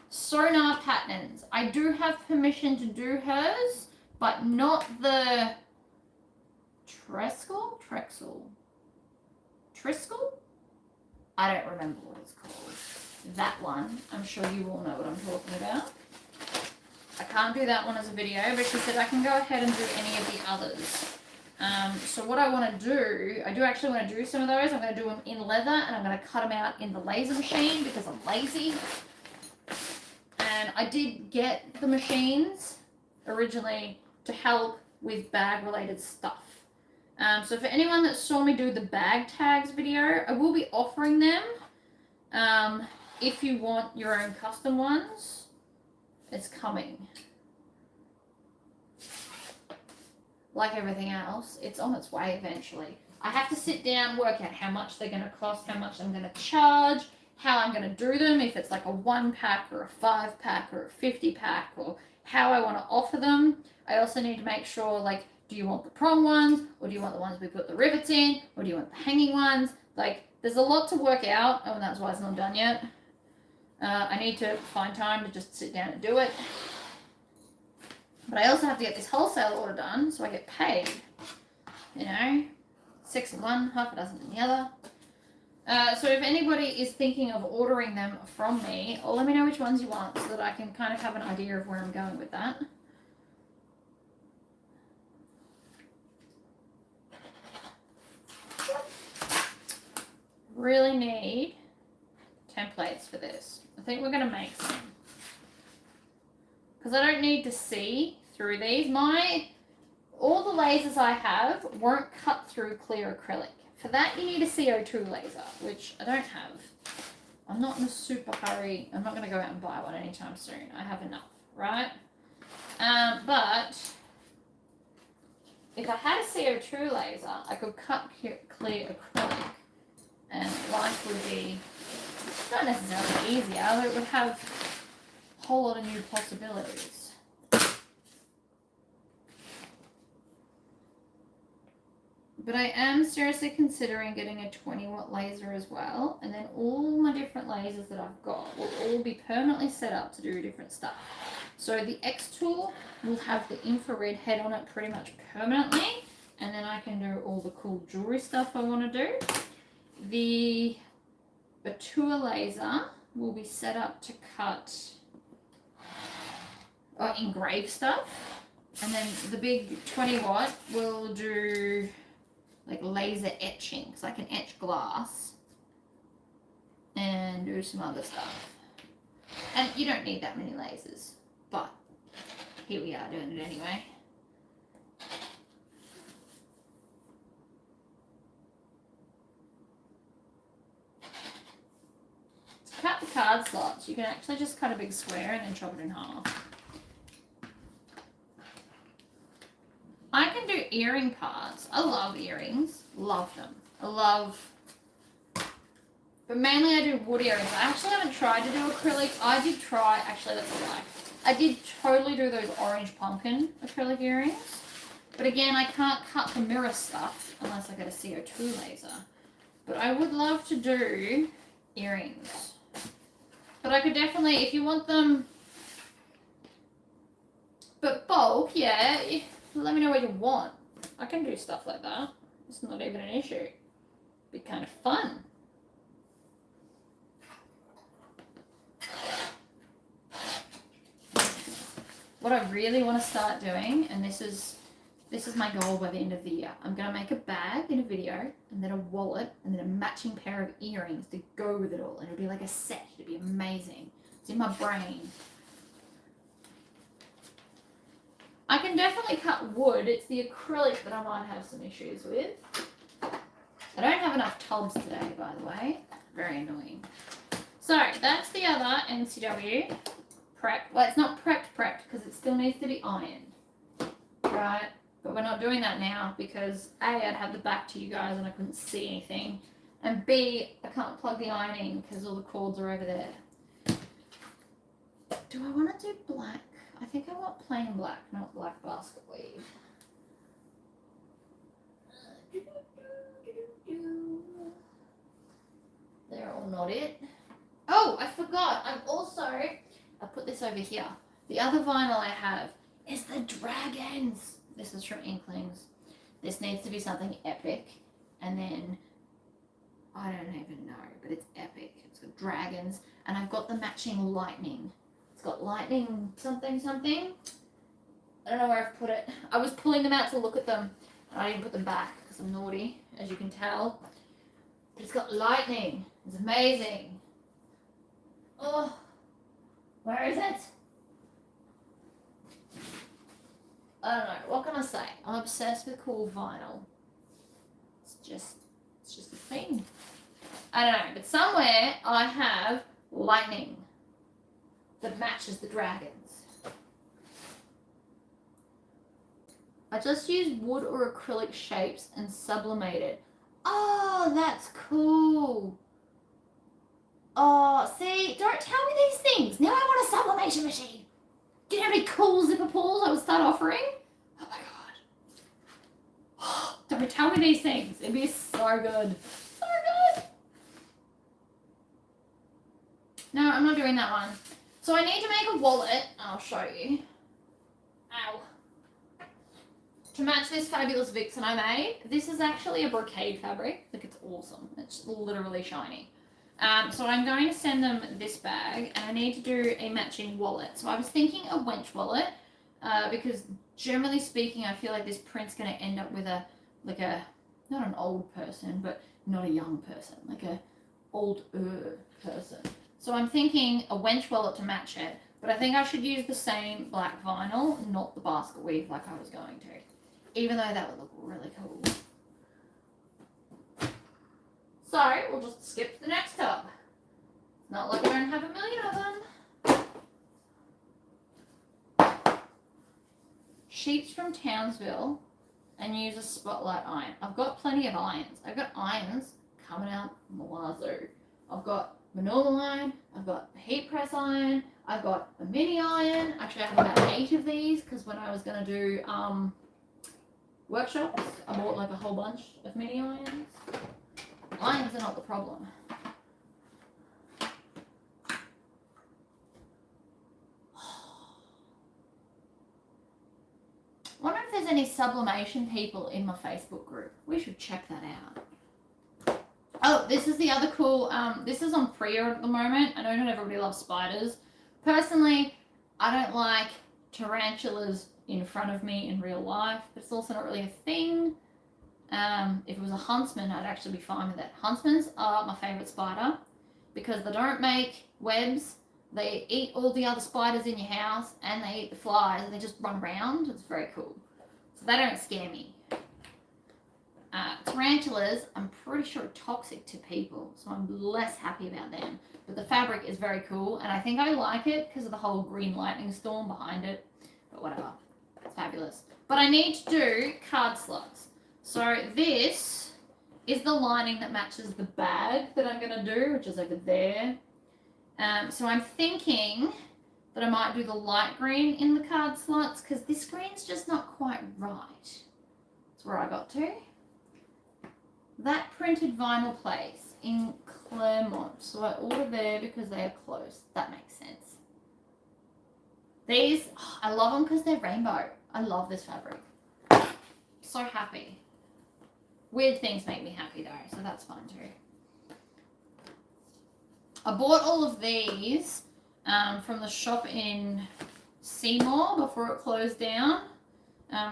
Sonar patterns. I do have permission to do hers, but not the Trexel? Triskel? I don't remember what it's called. That one, I'm sure you all know what I'm talking about. I can't do that one as a video, but she said I can go ahead and do any of the others. So what I want to do, I do actually want to do some of those. I'm going to do them in leather, and I'm going to cut them out in the laser machine because I'm lazy. And I did get the machines originally to help with bag related stuff. So for anyone that saw me do the bag tags video, I will be offering them. If you want your own custom ones, it's coming. Like everything else, it's on its way eventually. I have to sit down, work out how much they're going to cost, how much I'm going to charge, how I'm going to do them, if it's like a 1-pack or a 5-pack or a 50-pack, or how I want to offer them. I also need to make sure, like, do you want the prong ones, or do you want the ones we put the rivets in, or do you want the hanging ones? Like, there's a lot to work out, and that's why it's not done yet. I need to find time to just sit down and do it. But I also have to get this wholesale order done so I get paid. You know, 6 in one, half a dozen in the other. So if anybody is thinking of ordering them from me, let me know which ones you want so that I can kind of have an idea of where I'm going with that. Really need templates for this. I think we're going to make some. Because I don't need to see through these. All the lasers I have won't cut through clear acrylic. For that you need a CO2 laser, which I don't have. I'm not in a super hurry. I'm not going to go out and buy one anytime soon. I have enough, right? But if I had a CO2 laser, I could cut clear acrylic, and life would be not necessarily easier, but it would have a whole lot of new possibilities. But I am seriously considering getting a 20-watt laser as well, and then all my different lasers that I've got will all be permanently set up to do different stuff. So the X tool will have the infrared head on it pretty much permanently, and then I can do all the cool jewelry stuff I want to do. The Batua laser will be set up to cut or engrave stuff, and then the big 20-watt will do like laser etching, so I can etch glass and do some other stuff. And you don't need that many lasers, but here we are doing it anyway. To cut the card slots, you can actually just cut a big square and then chop it in half. I can do earring parts. I love earrings. Love them. But mainly I do wood earrings. I actually haven't tried to do acrylic. I did try, actually that's a lie. I did totally do those orange pumpkin acrylic earrings. But again, I can't cut the mirror stuff unless I get a CO2 laser. But I would love to do earrings. But I could definitely, if you want them, but bulk, yeah. Let me know what you want. I can do stuff like that. It's not even an issue. It'd be kind of fun. What I really want to start doing, and this is my goal by the end of the year, I'm going to make a bag in a video, and then a wallet, and then a matching pair of earrings to go with it all. And it'll be like a set. It'll be amazing. It's in my brain. I can definitely cut wood. It's the acrylic that I might have some issues with. I don't have enough tubs today, by the way. Very annoying. So, that's the other NCW prep. Well, it's not prepped because it still needs to be ironed. Right? But we're not doing that now because A, I'd have the back to you guys and I couldn't see anything. And B, I can't plug the iron in because all the cords are over there. Do I want to do black? I think I want plain black, not black basket weave. They're all not it. Oh, I forgot. I put this over here. The other vinyl I have is the dragons. This is from Inklings. This needs to be something epic. And then I don't even know, but it's epic. It's got dragons, and I've got the matching lightning. It's got lightning something something. I don't know where I've put it. I was pulling them out to look at them, and I didn't put them back because I'm naughty, as you can tell. But it's got lightning. It's amazing. Oh, where is it? I don't know. What can I say? I'm obsessed with cool vinyl. It's just a thing. I don't know, but somewhere I have lightning that matches the dragons. I just use wood or acrylic shapes and sublimate it. Oh, that's cool. Oh, see, don't tell me these things. Now I want a sublimation machine. Do you know how many cool zipper pulls I would start offering? Oh my god. Don't tell me these things. It'd be so good. So good. No, I'm not doing that one. So I need to make a wallet. I'll show you. Ow. To match this fabulous vixen I made. This is actually a brocade fabric. Look, it's awesome. It's literally shiny. So I'm going to send them this bag, and I need to do a matching wallet. So I was thinking a wench wallet, because generally speaking, I feel like this print's going to end up with not an old person, but not a young person, like a older person. So I'm thinking a wench wallet to match it, but I think I should use the same black vinyl, not the basket weave like I was going to, even though that would look really cool. So we'll just skip to the next tub. It's not like I don't have a million of them. Sheets from Townsville and use a spotlight iron. I've got plenty of irons. I've got irons coming out Milazzo. I've got my normal iron, I've got a heat press iron, I've got a mini iron. Actually, I have about 8 of these because when I was going to do workshops, I bought like a whole bunch of mini irons. Irons are not the problem. I wonder if there's any sublimation people in my Facebook group. We should check that out. Oh, this is the other cool, this is on pre-order at the moment. I know not everybody loves spiders. Personally, I don't like tarantulas in front of me in real life, but it's also not really a thing. If it was a huntsman, I'd actually be fine with it. Huntsmans are my favourite spider because they don't make webs. They eat all the other spiders in your house and they eat the flies and they just run around. It's very cool. So they don't scare me. Tarantulas, I'm pretty sure are toxic to people, so I'm less happy about them. But the fabric is very cool, and I think I like it because of the whole green lightning storm behind it. But whatever, it's fabulous. But I need to do card slots. So this is the lining that matches the bag that I'm going to do, which is over there. So I'm thinking that I might do the light green in the card slots because this green's just not quite right. That's where I got to. That printed vinyl place in Claremont. So I ordered there because they are close. That makes sense. These, I love them because they're rainbow. I love this fabric. So happy. Weird things make me happy though, so that's fun too. I bought all of these from the shop in Seymour before it closed down.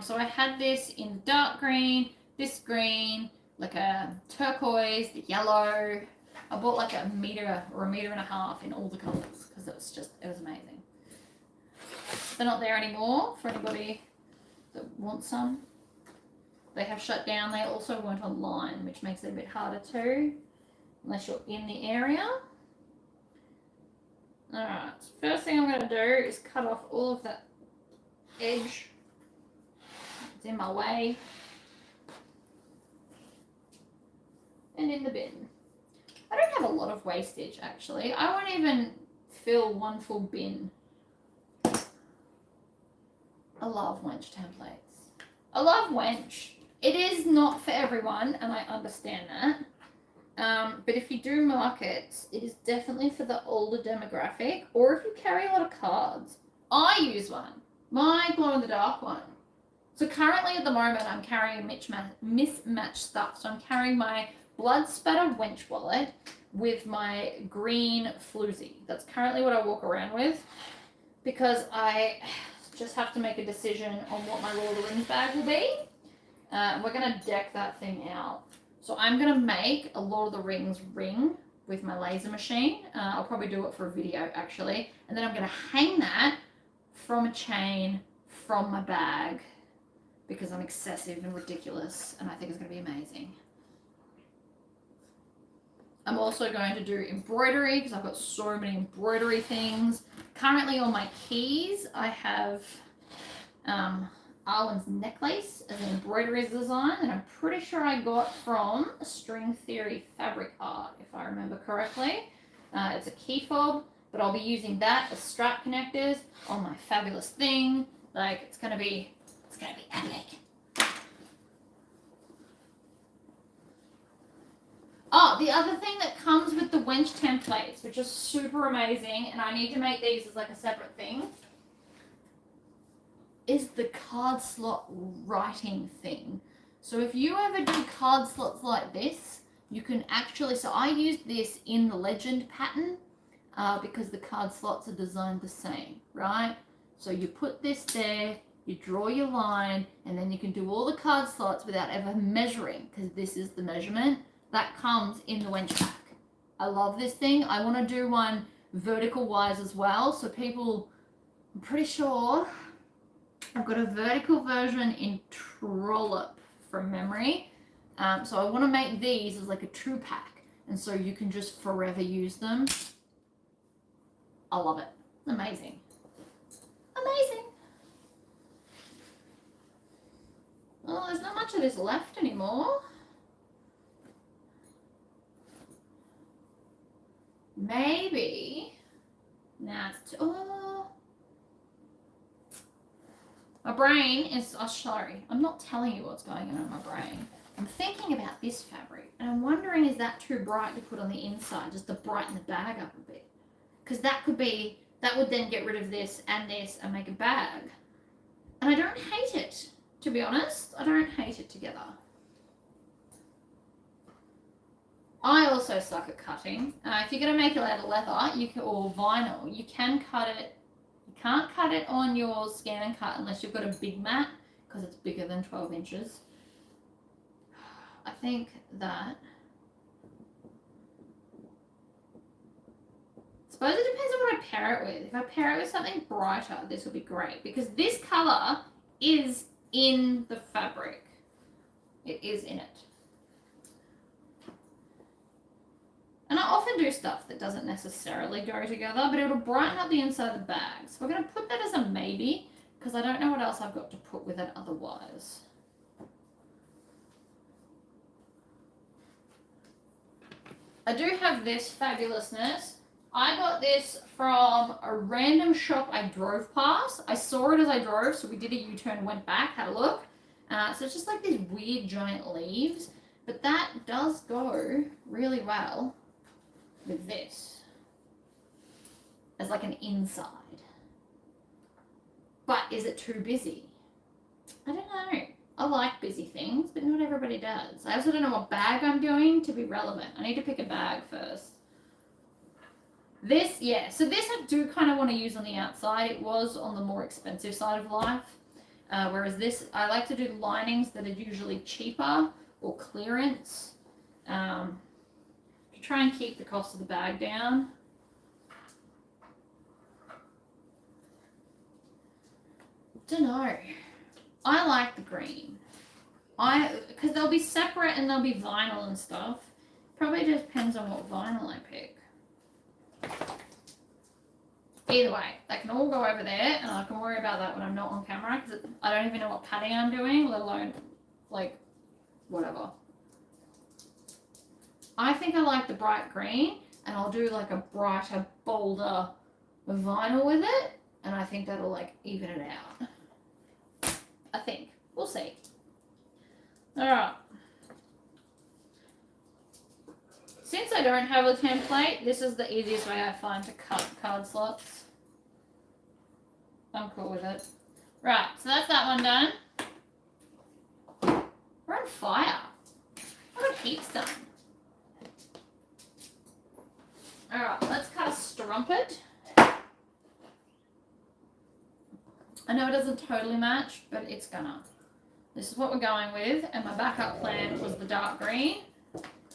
So I had this in dark green, this green, like a turquoise, the yellow. I bought like a meter or 1.5 meters in all the colours because it was amazing. They're not there anymore for anybody that wants some. They have shut down. They also weren't online, which makes it a bit harder too, unless you're in the area. Alright, so first thing I'm going to do is cut off all of that edge. It's in my way. And in the bin. I don't have a lot of wastage actually. I won't even fill one full bin. I love wench templates. I love wench. It is not for everyone, and I understand that. But if you do markets, it is definitely for the older demographic, or if you carry a lot of cards. I use one, my glow-in-the-dark one. So currently at the moment, I'm carrying mismatched stuff. So I'm carrying my blood spatter wench wallet with my green floozy. That's currently what I walk around with because I just have to make a decision on what my Lord of the Rings bag will be. We're going to deck that thing out. So I'm going to make a Lord of the Rings ring with my laser machine. I'll probably do it for a video actually. And then I'm going to hang that from a chain from my bag because I'm excessive and ridiculous and I think it's going to be amazing. I'm also going to do embroidery because I've got so many embroidery things. Currently on my keys, I have Arlen's necklace as an embroidery design and I'm pretty sure I got from String Theory Fabric Art, if I remember correctly. It's a key fob, but I'll be using that as strap connectors on my fabulous thing. Like, it's gonna be epic. Oh, the other thing that comes with the wench templates, which is super amazing, and I need to make these as like a separate thing, is the card slot writing thing. So if you ever do card slots like this, you can actually, so I used this in the legend pattern because the card slots are designed the same, right? So you put this there, you draw your line, and then you can do all the card slots without ever measuring because this is the measurement. That comes in the wench pack. I love this thing. I want to do one vertical wise as well. So people, I'm pretty sure I've got a vertical version in Trollop from memory. So I want to make these as like a 2-pack. And so you can just forever use them. I love it. Amazing. Amazing. Oh, there's not much of this left anymore. Maybe. Nah, it's my brain is, oh, sorry. I'm not telling you what's going on in my brain. I'm thinking about this fabric, and I'm wondering, is that too bright to put on the inside, just to brighten the bag up a bit? Because that would then get rid of this and make a bag. And I don't hate it, to be honest. I don't hate it together. I also suck at cutting. If you're going to make it out of leather or vinyl, you can cut it. You can't cut it on your scan and cut unless you've got a big mat because it's bigger than 12 inches. I think that... I suppose it depends on what I pair it with. If I pair it with something brighter, this will be great because this colour is in the fabric. It is in it. And I often do stuff that doesn't necessarily go together, but it'll brighten up the inside of the bag. So we're going to put that as a maybe, because I don't know what else I've got to put with it otherwise. I do have this fabulousness. I got this from a random shop I drove past. I saw it as I drove, so we did a U-turn, went back, had a look. So it's just like these weird giant leaves, but that does go really well with this as like an inside. But is it too busy? I don't know. I like busy things, but not everybody does. I also don't know what bag I'm doing to be relevant. I need to pick a bag first. This, yeah, so this I do kind of want to use on the outside. It was on the more expensive side of life. Whereas this, I like to do linings that are usually cheaper or clearance. To try and keep the cost of the bag down. Dunno. I like the green. Because they'll be separate and they'll be vinyl and stuff. Probably just depends on what vinyl I pick. Either way, they can all go over there and I can worry about that when I'm not on camera because I don't even know what padding I'm doing, let alone, like, whatever. I think I like the bright green and I'll do like a brighter, bolder vinyl with it and I think that'll like even it out. I think. We'll see. Alright. Since I don't have a template, this is the easiest way I find to cut card slots. I'm cool with it. Right, so that's that one done. We're on fire. I got heaps done. Alright, let's cut a strumpet. I know it doesn't totally match, but it's gonna. This is what we're going with, and my backup plan was the dark green,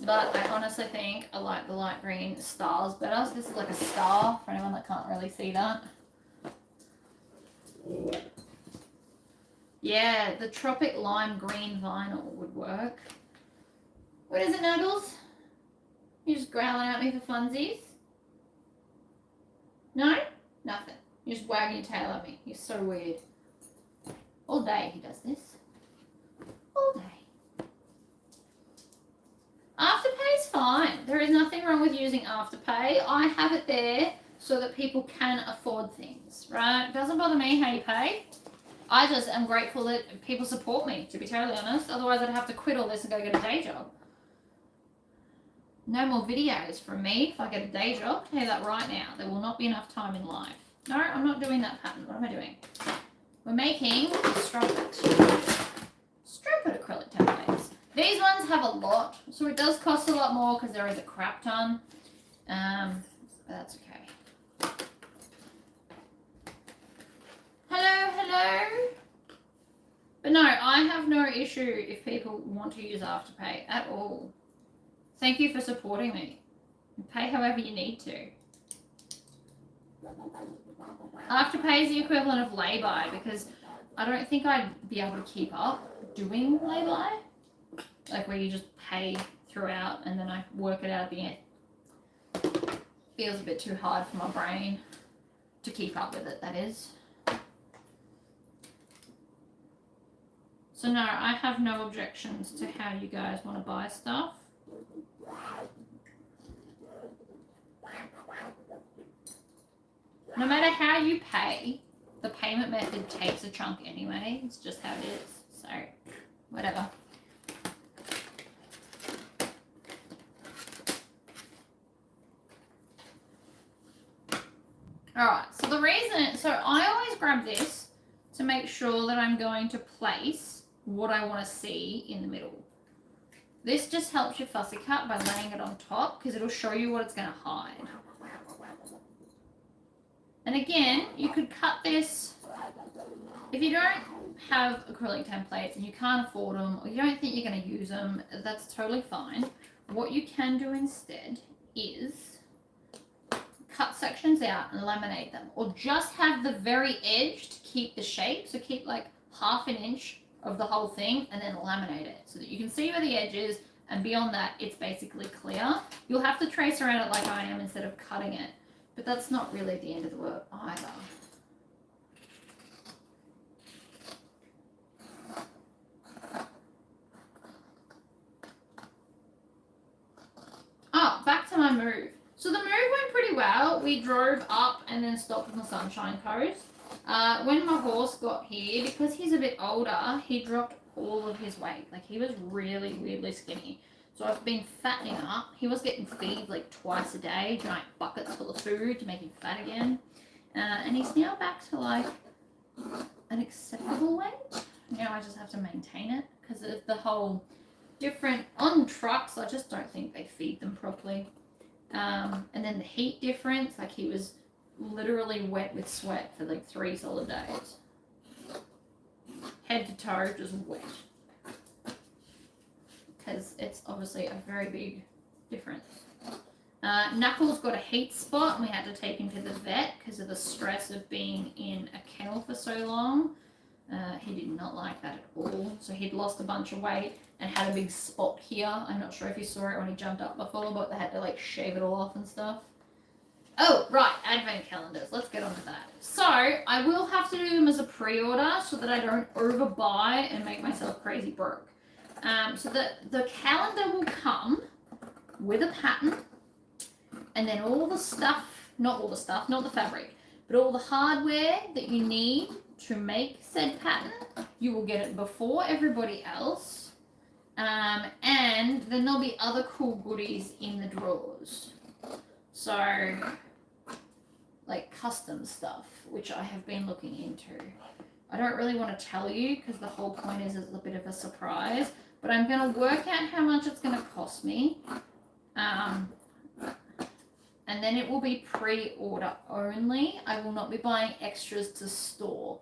but I honestly think I like the light green stars better. So this is like a star for anyone that can't really see that. Yeah, the tropic lime green vinyl would work. What is it, Nuggles? You're just growling at me for funsies? No? Nothing. You're just wagging your tail at me. You're so weird. All day he does this. All day. Afterpay's fine. There is nothing wrong with using Afterpay. I have it there so that people can afford things, right? It doesn't bother me how you pay. I just am grateful that people support me, to be totally honest. Otherwise, I'd have to quit all this and go get a day job. No more videos from me if I get a day job. I'll tell you that right now. There will not be enough time in life. No, I'm not doing that pattern. What am I doing? We're making strumpet. Strumpet acrylic templates. These ones have a lot, so it does cost a lot more because there is a crap ton. But that's okay. Hello, hello. But no, I have no issue if people want to use Afterpay at all. Thank you for supporting me. Pay however you need to. Afterpay is the equivalent of lay-by because I don't think I'd be able to keep up doing lay-by. Like where you just pay throughout and then I work it out at the end. Feels a bit too hard for my brain to keep up with it, that is. So no, I have no objections to how you guys want to buy stuff. No matter how you pay, the payment method takes a chunk anyway. It's just how it is. So, whatever. Alright, so the reason, so I always grab this to make sure that I'm going to place what I want to see in the middle. This just helps your fussy cut by laying it on top because it'll show you what it's going to hide. And again, you could cut this, if you don't have acrylic templates and you can't afford them or you don't think you're going to use them, that's totally fine. What you can do instead is cut sections out and laminate them, or just have the very edge to keep the shape. So keep like ½ inch of the whole thing and then laminate it so that you can see where the edge is, and beyond that it's basically clear. You'll have to trace around it like I am instead of cutting it, but that's not really the end of the world either. Oh, back to my move. So the move went pretty well. We drove up and then stopped on the Sunshine Coast. When my horse got here, because he's a bit older, he dropped all of his weight. Like, he was really weirdly skinny. So I've been fattening up. He was getting feed like twice a day, giant buckets full of food to make him fat again. And he's now back to like an acceptable weight. Now I just have to maintain it because of the whole different, on trucks, I just don't think they feed them properly. And then the heat difference, like he was literally wet with sweat for like 3 solid days. Head to toe, just wet. Because it's obviously a very big difference. Knuckles got a heat spot and we had to take him to the vet because of the stress of being in a kennel for so long. He did not like that at all. So he'd lost a bunch of weight and had a big spot here. I'm not sure if you saw it when he jumped up before, but they had to like shave it all off and stuff. Oh, right, advent calendars. Let's get on to that. So I will have to do them as a pre-order so that I don't overbuy and make myself crazy broke. So the calendar will come with a pattern, and then all the stuff, not the fabric, but all the hardware that you need to make said pattern, you will get it before everybody else. And then there'll be other cool goodies in the drawers. So, like custom stuff, which I have been looking into. I don't really want to tell you because the whole point is it's a bit of a surprise, but I'm going to work out how much it's going to cost me. And then it will be pre-order only. I will not be buying extras to store.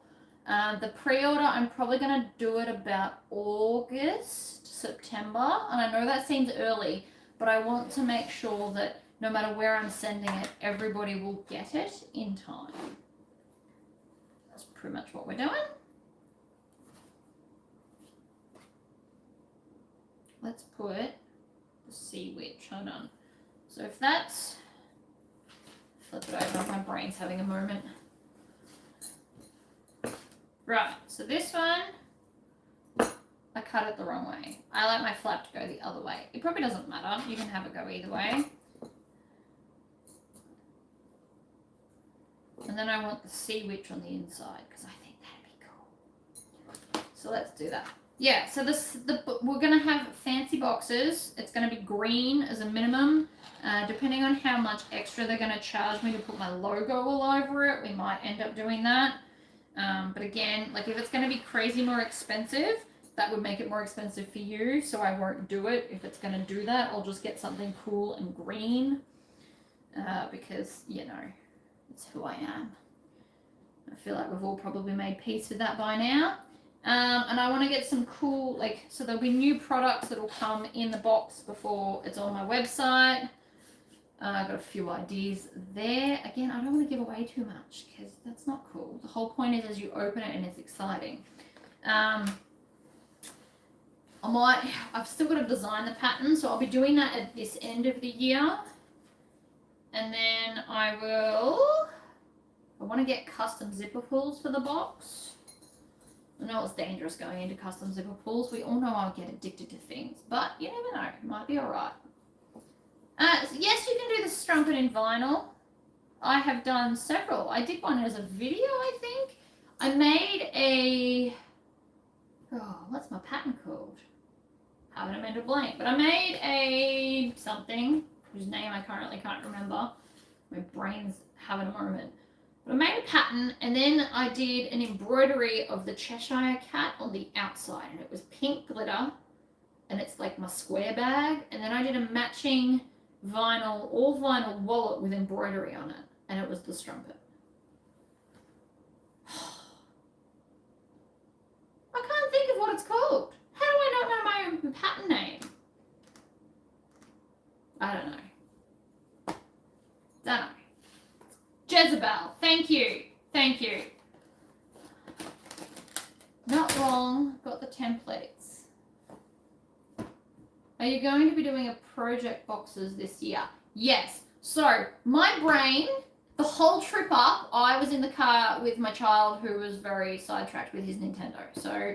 The pre-order, I'm probably going to do it about August, September, and I know that seems early, but I want to make sure that no matter where I'm sending it, everybody will get it in time. That's pretty much what we're doing. Let's put the sea witch, hold on. So if that's, flip it over, my brain's having a moment. Right, so this one, I cut it the wrong way. I like my flap to go the other way. It probably doesn't matter, you can have it go either way. And then I want the sea witch on the inside because I think that'd be cool. So let's do that. Yeah, so we're going to have fancy boxes. It's going to be green as a minimum. Depending on how much extra they're going to charge me to put my logo all over it, we might end up doing that. But again, like if it's going to be crazy more expensive, that would make it more expensive for you. So I won't do it. If it's going to do that, I'll just get something cool and green because, you know, it's who I am. I feel like we've all probably made peace with that by now. And I want to get some cool, like, so there'll be new products that will come in the box before it's on my website. I've got a few ideas there. Again, I don't want to give away too much because that's not cool. The whole point is as you open it and it's exciting. I've still got to design the pattern, so I'll be doing that at this end of the year. And then I want to get custom zipper pulls for the box. I know it's dangerous going into custom zipper pulls. We all know I'll get addicted to things, but you never know. It might be all right. So yes, you can do the strumpet in vinyl. I have done several. I did one as a video, I think. I made what's my pattern called? Having a mental blank. But I made a something whose name I currently can't remember. My brain's having a moment. But I made a pattern, and then I did an embroidery of the Cheshire Cat on the outside, and it was pink glitter, and it's like my square bag. And then I did a matching all vinyl wallet with embroidery on it, and it was the strumpet. I can't think of what it's called. How do I not know my own pattern name? I don't know. Don't know. Jezebel, thank you. Thank you. Not wrong, got the templates. Are you going to be doing a project boxes this year? Yes. So my brain, the whole trip up, I was in the car with my child who was very sidetracked with his Nintendo. So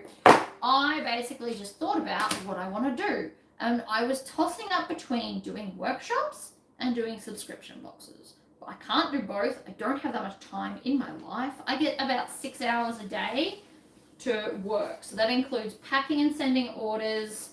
I basically just thought about what I want to do. And I was tossing up between doing workshops and doing subscription boxes. I can't do both. I don't have that much time in my life. I get about 6 hours a day to work. So that includes packing and sending orders,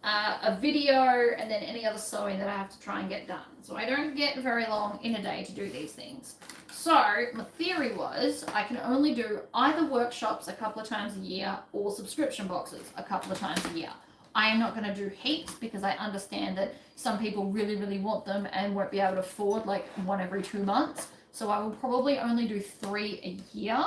a video, and then any other sewing that I have to try and get done. So I don't get very long in a day to do these things. So my theory was I can only do either workshops a couple of times a year or subscription boxes a couple of times a year. I am not going to do heaps because I understand that some people really, really want them and won't be able to afford like one every 2 months. So I will probably only do 3 a year.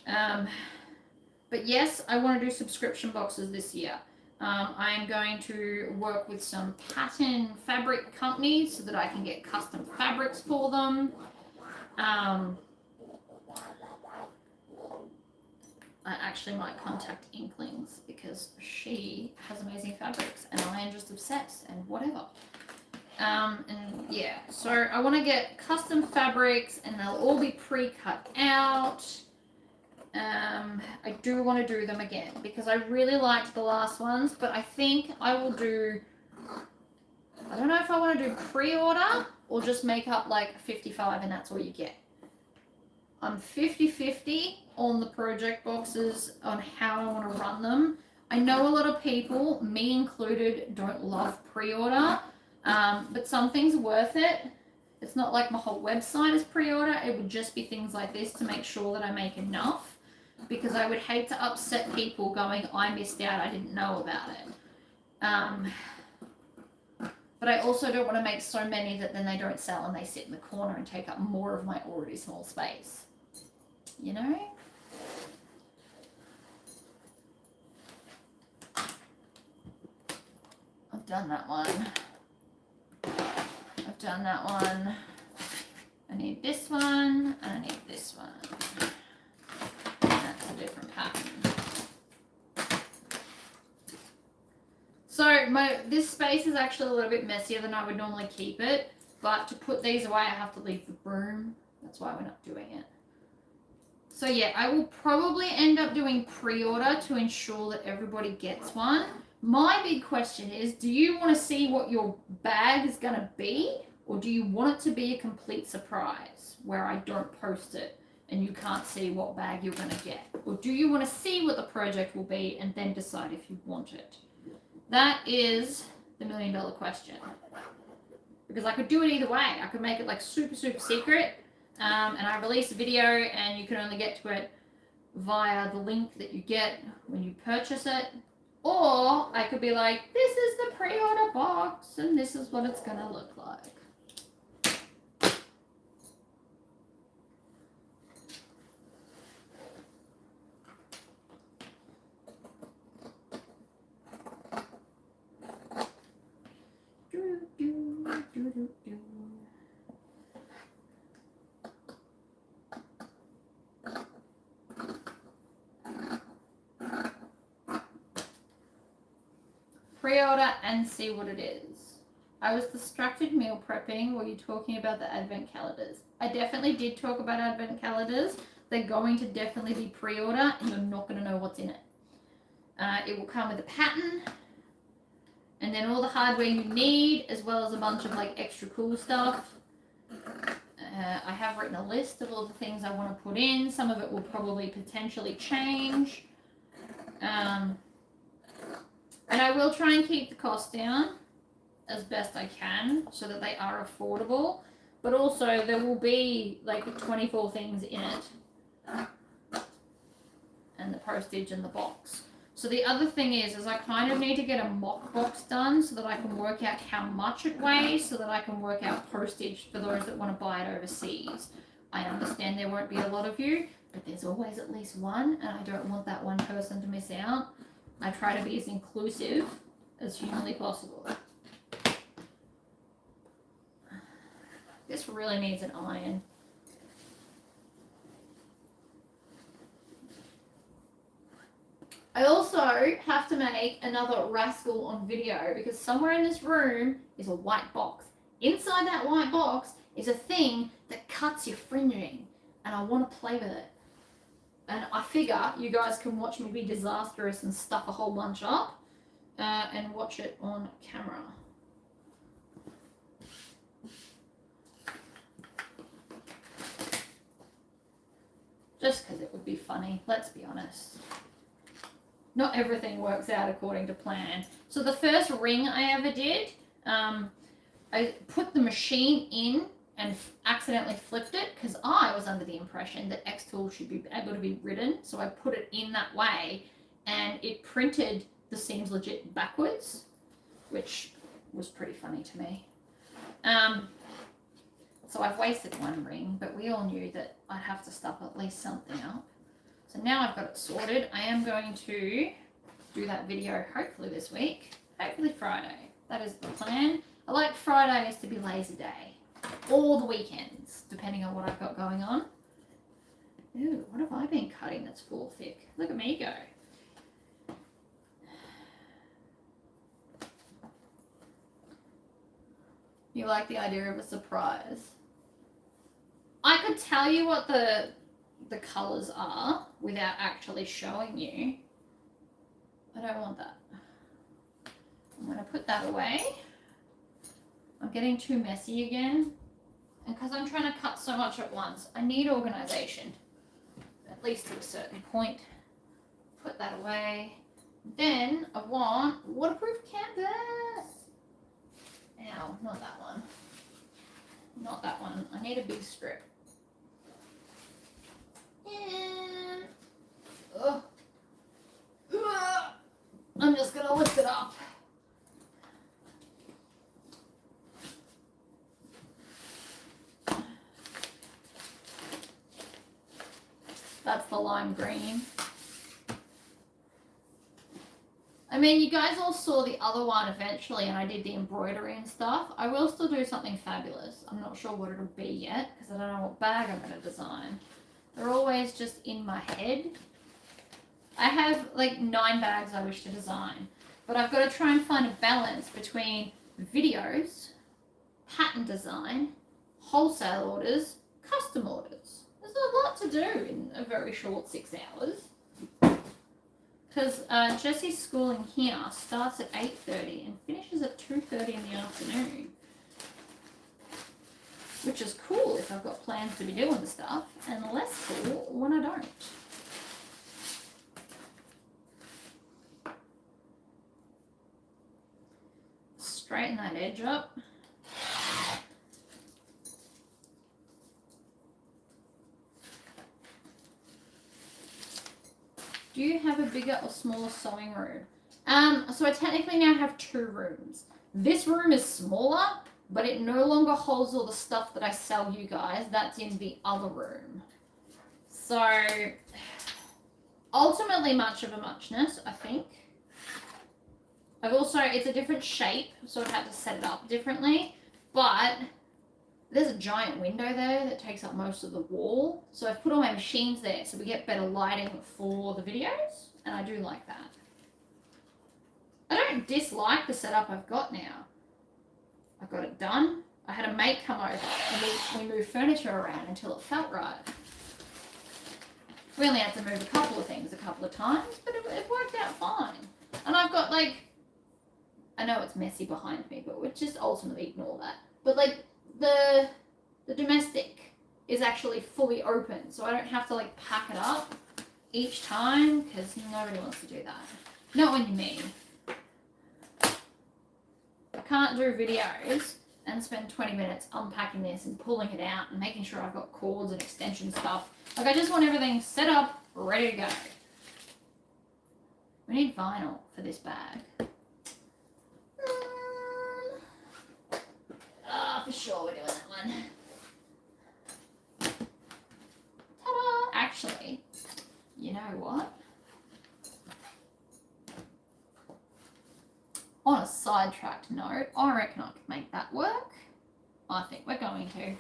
But yes, I want to do subscription boxes this year. I am going to work with some pattern fabric companies so that I can get custom fabrics for them. I actually might contact Inklings because she has amazing fabrics and I am just obsessed and whatever. And yeah, so I want to get custom fabrics and they'll all be pre-cut out. I do want to do them again because I really liked the last ones, but I think I will do, I don't know if I want to do pre-order or just make up like 55 and that's all you get. I'm 50-50 on the project boxes on how I want to run them. I know a lot of people, me included, don't love pre-order, but some things are worth it. It's not like my whole website is pre-order. It would just be things like this to make sure that I make enough because I would hate to upset people going, I missed out, I didn't know about it. But I also don't want to make so many that then they don't sell and they sit in the corner and take up more of my already small space. You know? I've done that one. I've done that one. I need this one, and I need this one. And that's a different pattern. So this space is actually a little bit messier than I would normally keep it, but to put these away, I have to leave the broom. That's why we're not doing it. So yeah, I will probably end up doing pre-order to ensure that everybody gets one. My big question is, do you want to see what your bag is going to be, or do you want it to be a complete surprise where I don't post it and you can't see what bag you're going to get? Or do you want to see what the project will be and then decide if you want it? That is the $1 million question. Because I could do it either way. I could make it like super, super secret, and I release a video and you can only get to it via the link that you get when you purchase it. Or I could be like, this is the pre-order box and this is what it's going to look like. Pre-order and see what it is. I was distracted meal prepping. Were you talking about the advent calendars? I definitely did talk about advent calendars. They're going to definitely be pre-order and you're not going to know what's in it. It will come with a pattern and then all the hardware you need, as well as a bunch of like extra cool stuff. I have written a list of all the things I want to put in. Some of it will probably potentially change. And I will try and keep the cost down as best I can so that they are affordable. But also there will be like 24 things in it. And the postage and the box. So the other thing is I kind of need to get a mock box done so that I can work out how much it weighs, so that I can work out postage for those that want to buy it overseas. I understand there won't be a lot of you, but there's always at least one, and I don't want that one person to miss out. I try to be as inclusive as humanly possible. This really needs an iron. I also have to make another rascal on video because somewhere in this room is a white box. Inside that white box is a thing that cuts your fringing, and I want to play with it. And I figure you guys can watch me be disastrous and stuff a whole bunch up and watch it on camera. Just because it would be funny, let's be honest. Not everything works out according to plan. So the first ring I ever did, I put the machine in and accidentally flipped it because I was under the impression that X-Tool should be able to be ridden. So I put it in that way and it printed the seams legit backwards, which was pretty funny to me. So I've wasted one ring, but we all knew that I'd have to stuff at least something up. So now I've got it sorted. I am going to do that video hopefully this week, hopefully Friday. That is the plan. I like Fridays to be lazy day. All the weekends, depending on what I've got going on. Ooh, what have I been cutting that's full thick? Look at me go. You like the idea of a surprise? I could tell you what the colours are without actually showing you. I don't want that. I'm going to put that away. I'm getting too messy again. And because I'm trying to cut so much at once, I need organisation. At least to a certain point. Put that away. Then I want waterproof canvas. Ow, not that one. Not that one. I need a big strip. And I'm just going to lift it up. That's the lime green. I mean, you guys all saw the other one eventually, and I did the embroidery and stuff. I will still do something fabulous. I'm not sure what it'll be yet, because I don't know what bag I'm going to design. They're always just in my head. I have like 9 bags I wish to design, but I've got to try and find a balance between videos, pattern design, wholesale orders, custom orders. There's a lot to do in a very short 6 hours. Because Jessie's schooling here starts at 8:30 and finishes at 2:30 in the afternoon. Which is cool if I've got plans to be doing stuff, and less cool when I don't. Straighten that edge up. Do you have a bigger or smaller sewing room? So I technically now have 2 rooms. This room is smaller, but it no longer holds all the stuff that I sell you guys. That's in the other room. So ultimately much of a muchness, I think. I've also, it's a different shape, so I've had to set it up differently, but there's a giant window there that takes up most of the wall. So I've put all my machines there so we get better lighting for the videos, and I do like that. I don't dislike the setup I've got now. I got it done. I had a mate come over and we moved furniture around until it felt right. We only had to move a couple of things a couple of times, but it worked out fine. And I've got like, I know it's messy behind me, but we'll just ultimately ignore that. But like the domestic is actually fully open, so I don't have to like pack it up each time, because nobody wants to do that. Not when you're me. I can't do videos and spend 20 minutes unpacking this and pulling it out and making sure I've got cords and extension stuff. Like, I just want everything set up, ready to go. We need vinyl for this bag. For sure we're doing that one. Ta-da! Actually, you know what? On a sidetracked note, I reckon I could make that work. I think we're going to.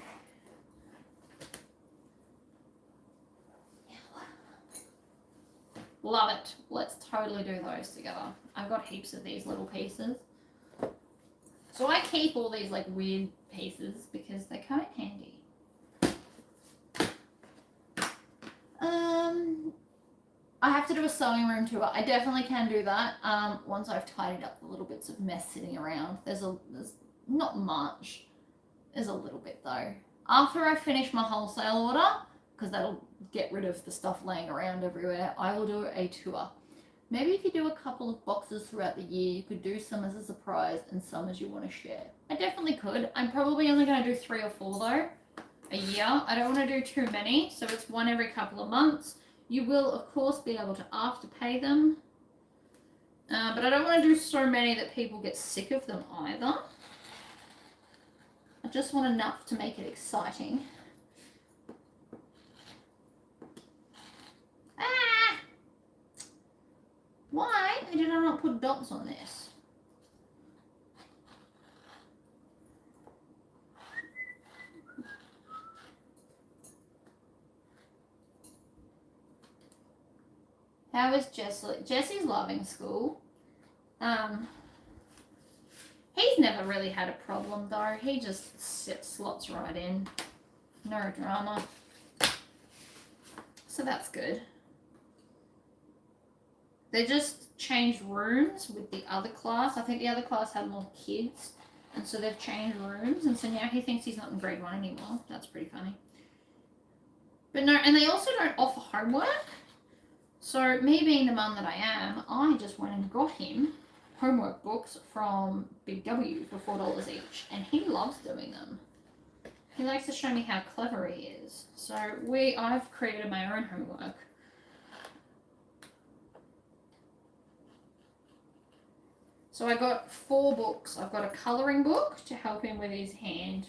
Love it. Let's totally do those together. I've got heaps of these little pieces. So I keep all these like weird pieces because they come in handy. I have to do a sewing room tour. I definitely can do that once I've tidied up the little bits of mess sitting around. There's not much. There's a little bit though. After I finish my wholesale order, because that'll get rid of the stuff laying around everywhere, I will do a tour. Maybe if you do a couple of boxes throughout the year, you could do some as a surprise and some as you want to share. I definitely could. I'm probably only going to do 3 or 4 though a year. I don't want to do too many, so it's one every couple of months. You will, of course, be able to afterpay them, but I don't want to do so many that people get sick of them either. I just want enough to make it exciting. Ah! Why did I not put dots on this? How is Jessie? Jessie's loving school. He's never really had a problem though. He just slots right in. No drama. So that's good. They just changed rooms with the other class. I think the other class had more kids, and so they've changed rooms, and so now he thinks he's not in grade 1 anymore. That's pretty funny. But no, and they also don't offer homework. So me being the mum that I am, I just went and got him homework books from Big W for $4 each, and he loves doing them. He likes to show me how clever he is. So I've created my own homework. So I got 4 books. I've got a colouring book to help him with his hand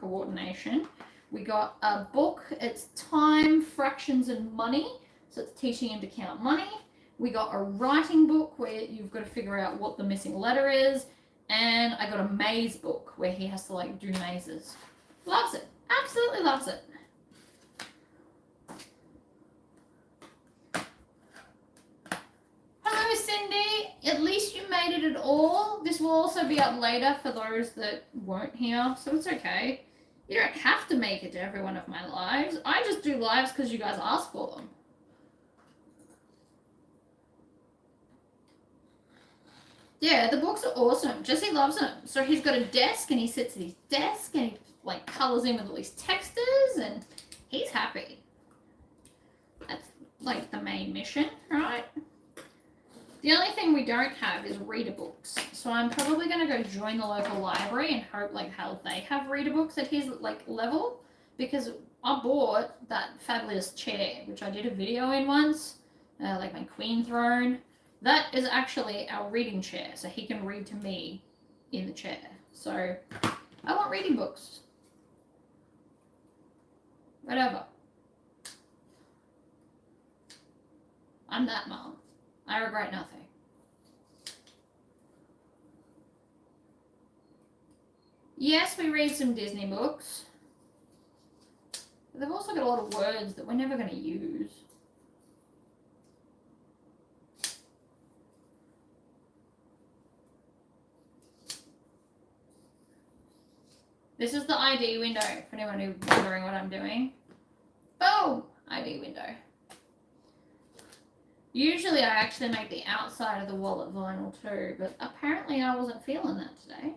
coordination. We got a book. It's Time, Fractions, and Money. So it's teaching him to count money. We got a writing book where you've got to figure out what the missing letter is. And I got a maze book where he has to like do mazes. Loves it. Absolutely loves it. Hello, Cindy. At least you made it at all. This will also be up later for those that weren't here, so it's okay. You don't have to make it to every one of my lives. I just do lives because you guys ask for them. Yeah, the books are awesome. Jesse loves them. So he's got a desk and he sits at his desk and he like colors in with all these textures and he's happy. That's like the main mission, right? The only thing we don't have is reader books. So I'm probably going to go join the local library and hope like how they have reader books at his like level, because I bought that fabulous chair, which I did a video in once, like my queen throne. That is actually our reading chair, so he can read to me in the chair. So I want reading books. Whatever. I'm that mom. I regret nothing. Yes, we read some Disney books. But they've also got a lot of words that we're never going to use. This is the ID window, for anyone who's wondering what I'm doing. Boom! ID window. Usually I actually make the outside of the wallet vinyl too, but apparently I wasn't feeling that today.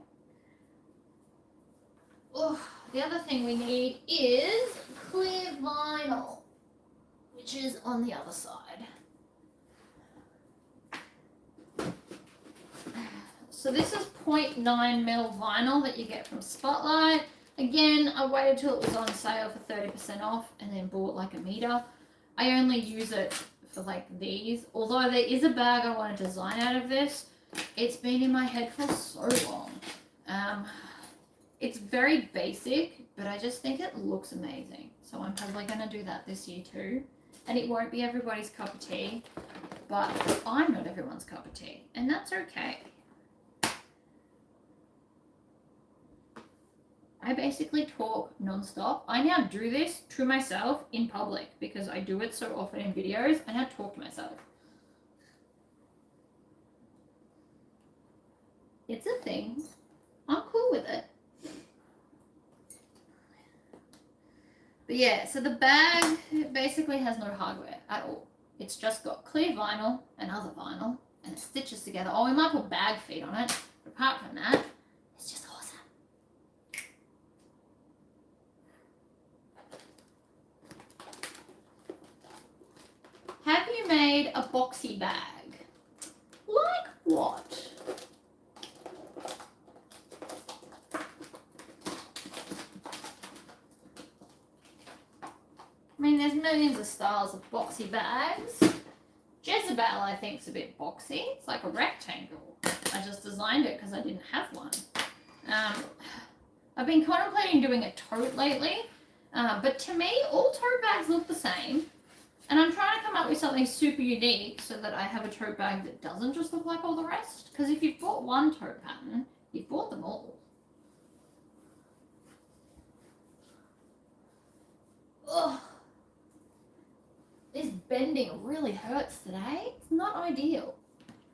Oh, the other thing we need is clear vinyl, which is on the other side. So this is 0.9mm vinyl that you get from Spotlight. Again, I waited till it was on sale for 30% off and then bought like a meter. I only use it for like these. Although there is a bag I want to design out of this. It's been in my head for so long. It's very basic, but I just think it looks amazing. So I'm probably going to do that this year too. And it won't be everybody's cup of tea, but I'm not everyone's cup of tea. And that's okay. I basically talk non-stop. I now do this to myself in public because I do it so often in videos. I now talk to myself. It's a thing. I'm cool with it. But yeah, so the bag basically has no hardware at all. It's just got clear vinyl and other vinyl, and it stitches together. Oh, we might put bag feet on it. But apart from that, it's just awesome. Have you made a boxy bag? Like what? I mean, there's millions of styles of boxy bags. Jezebel, I think, is a bit boxy. It's like a rectangle. I just designed it because I didn't have one. I've been contemplating doing a tote lately, but to me, all tote bags look the same. And I'm trying to come up with something super unique so that I have a tote bag that doesn't just look like all the rest. Because if you've bought one tote pattern, you've bought them all. Ugh. This bending really hurts today. It's not ideal.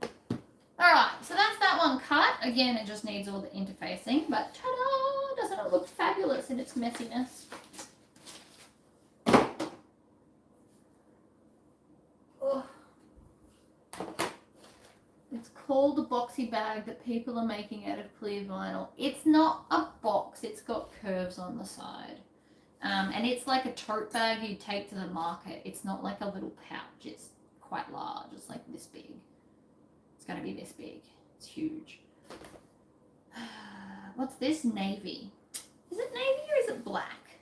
Alright, so that's that one cut. Again, it just needs all the interfacing, but ta-da! Doesn't it look fabulous in its messiness? Ugh. It's called a boxy bag that people are making out of clear vinyl. It's not a box, it's got curves on the side. And it's like a tote bag you take to the market. It's not like a little pouch. It's quite large. It's like this big. It's going to be this big. It's huge. What's this? Navy. Is it navy or is it black?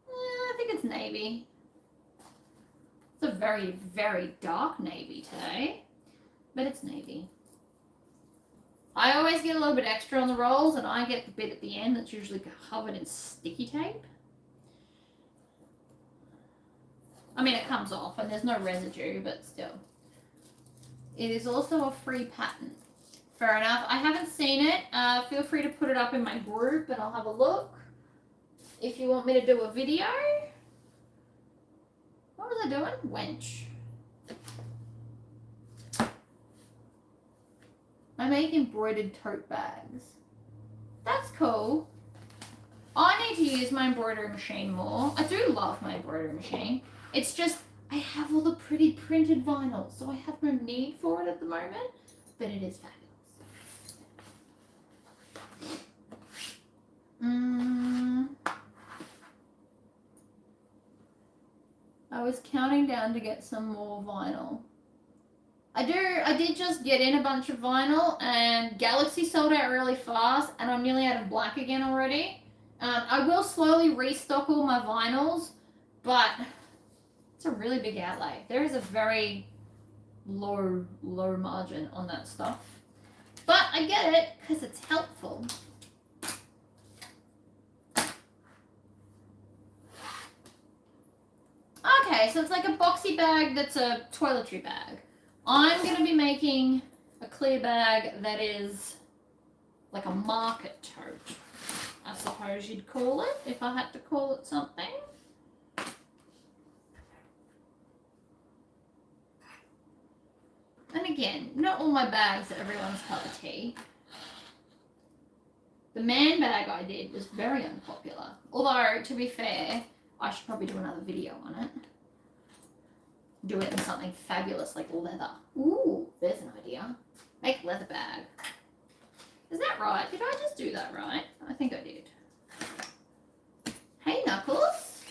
I think it's navy. It's a very, very dark navy today. But it's navy. I always get a little bit extra on the rolls, and I get the bit at the end that's usually covered in sticky tape. I mean, it comes off and there's no residue, but still. It is also a free pattern. Fair enough. I haven't seen it. Feel free to put it up in my group and I'll have a look. If you want me to do a video. What was I doing? Wench. I make embroidered tote bags. That's cool. I need to use my embroidery machine more. I do love my embroidery machine. It's just, I have all the pretty printed vinyl, so I have no need for it at the moment, but it is fabulous. I was counting down to get some more vinyl. I did just get in a bunch of vinyl, and Galaxy sold out really fast, and I'm nearly out of black again already. I will slowly restock all my vinyls, but it's a really big outlay. There is a very low margin on that stuff. But I get it, because it's helpful. Okay, so it's like a boxy bag that's a toiletry bag. I'm going to be making a clear bag that is like a market tote, I suppose you'd call it, if I had to call it something. And again, not all my bags are everyone's cup of tea. The man bag I did was very unpopular. Although, to be fair, I should probably do another video on it. Do it in something fabulous like leather. Ooh, there's an idea. Make leather bag. Is that right? Did I just do that right? I think I did. Hey, Knuckles.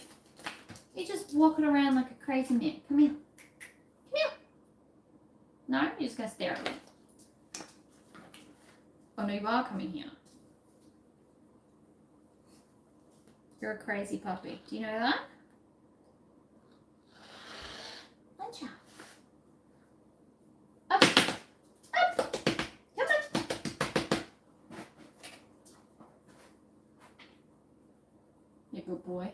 You're just walking around like a crazy man. Come here. Come here. No, you're just going to stare at me. Oh, no, you are coming here. You're a crazy puppy. Do you know that? Lunch up. Up. Come on. You're a good boy.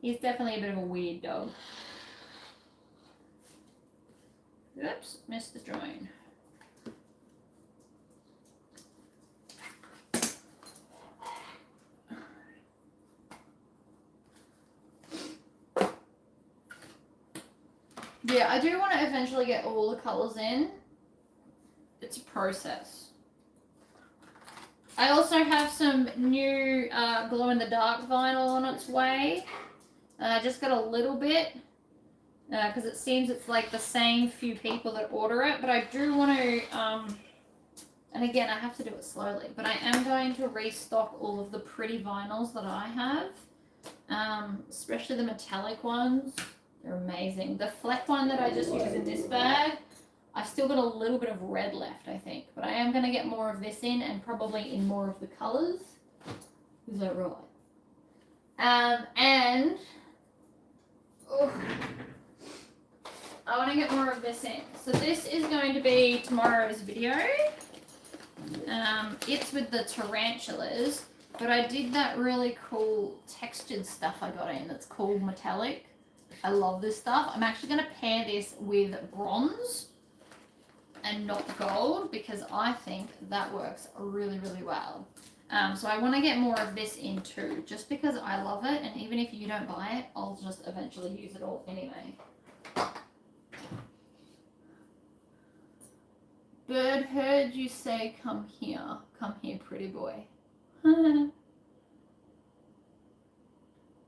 He's definitely a bit of a weird dog. Oops, missed the join. Yeah, I do want to eventually get all the colours in. It's a process. I also have some new glow-in-the-dark vinyl on its way. I just got a little bit because it seems it's like the same few people that order it. But I do want to, and again, I have to do it slowly, but I am going to restock all of the pretty vinyls that I have, especially the metallic ones. They're amazing. The Fleck one that I just used in this bag, I've still got a little bit of red left, I think. But I am going to get more of this in and probably in more of the colours. Is that right? And oh, I want to get more of this in. So this is going to be tomorrow's video. It's with the tarantulas. But I did that really cool textured stuff I got in that's called metallic. I love this stuff. I'm actually going to pair this with bronze and not gold because I think that works really, really well. So I want to get more of this in too, just because I love it, and even if you don't buy it, I'll just eventually use it all anyway. Bird heard you say come here. Come here, pretty boy.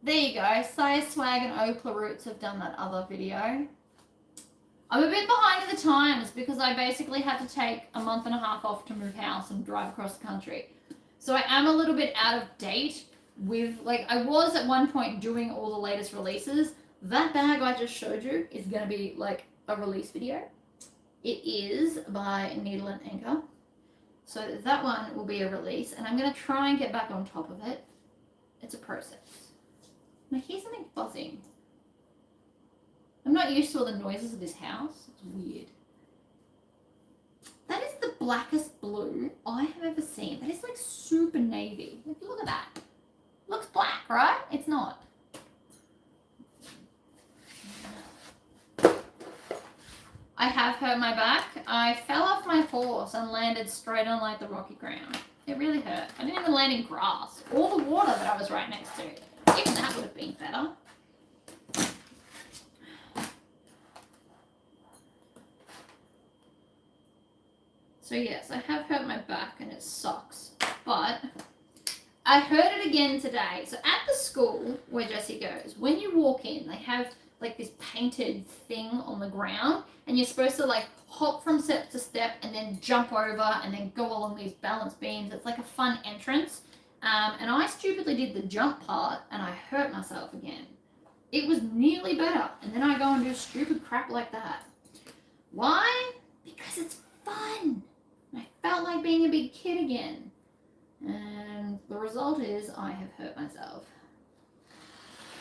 There you go. Saya Swag and Opla Roots have done that other video. I'm a bit behind in the times because I basically had to take a month and a half off to move house and drive across the country. So I am a little bit out of date with, like, I was at one point doing all the latest releases. That bag I just showed you is going to be like a release video. It is by Needle and Anchor. So that one will be a release, and I'm going to try and get back on top of it. It's a process. Now here's something buzzing. I'm not used to all the noises of this house. It's weird. That is the blackest blue I have ever seen. That is like super navy. Like, look at that. Looks black, right? It's not. I have hurt my back. I fell off my horse and landed straight on like the rocky ground. It really hurt. I didn't even land in grass or the water that I was right next to. Even that would have been better. So yes, I have hurt my back and it sucks. But I hurt it again today. So at the school where Jessie goes, when you walk in, they have like this painted thing on the ground and you're supposed to like hop from step to step and then jump over and then go along these balance beams. It's like a fun entrance. And I stupidly did the jump part and I hurt myself again. It was nearly better. And then I go and do stupid crap like that. Why? Because it's fun. I felt like being a big kid again. And the result is I have hurt myself.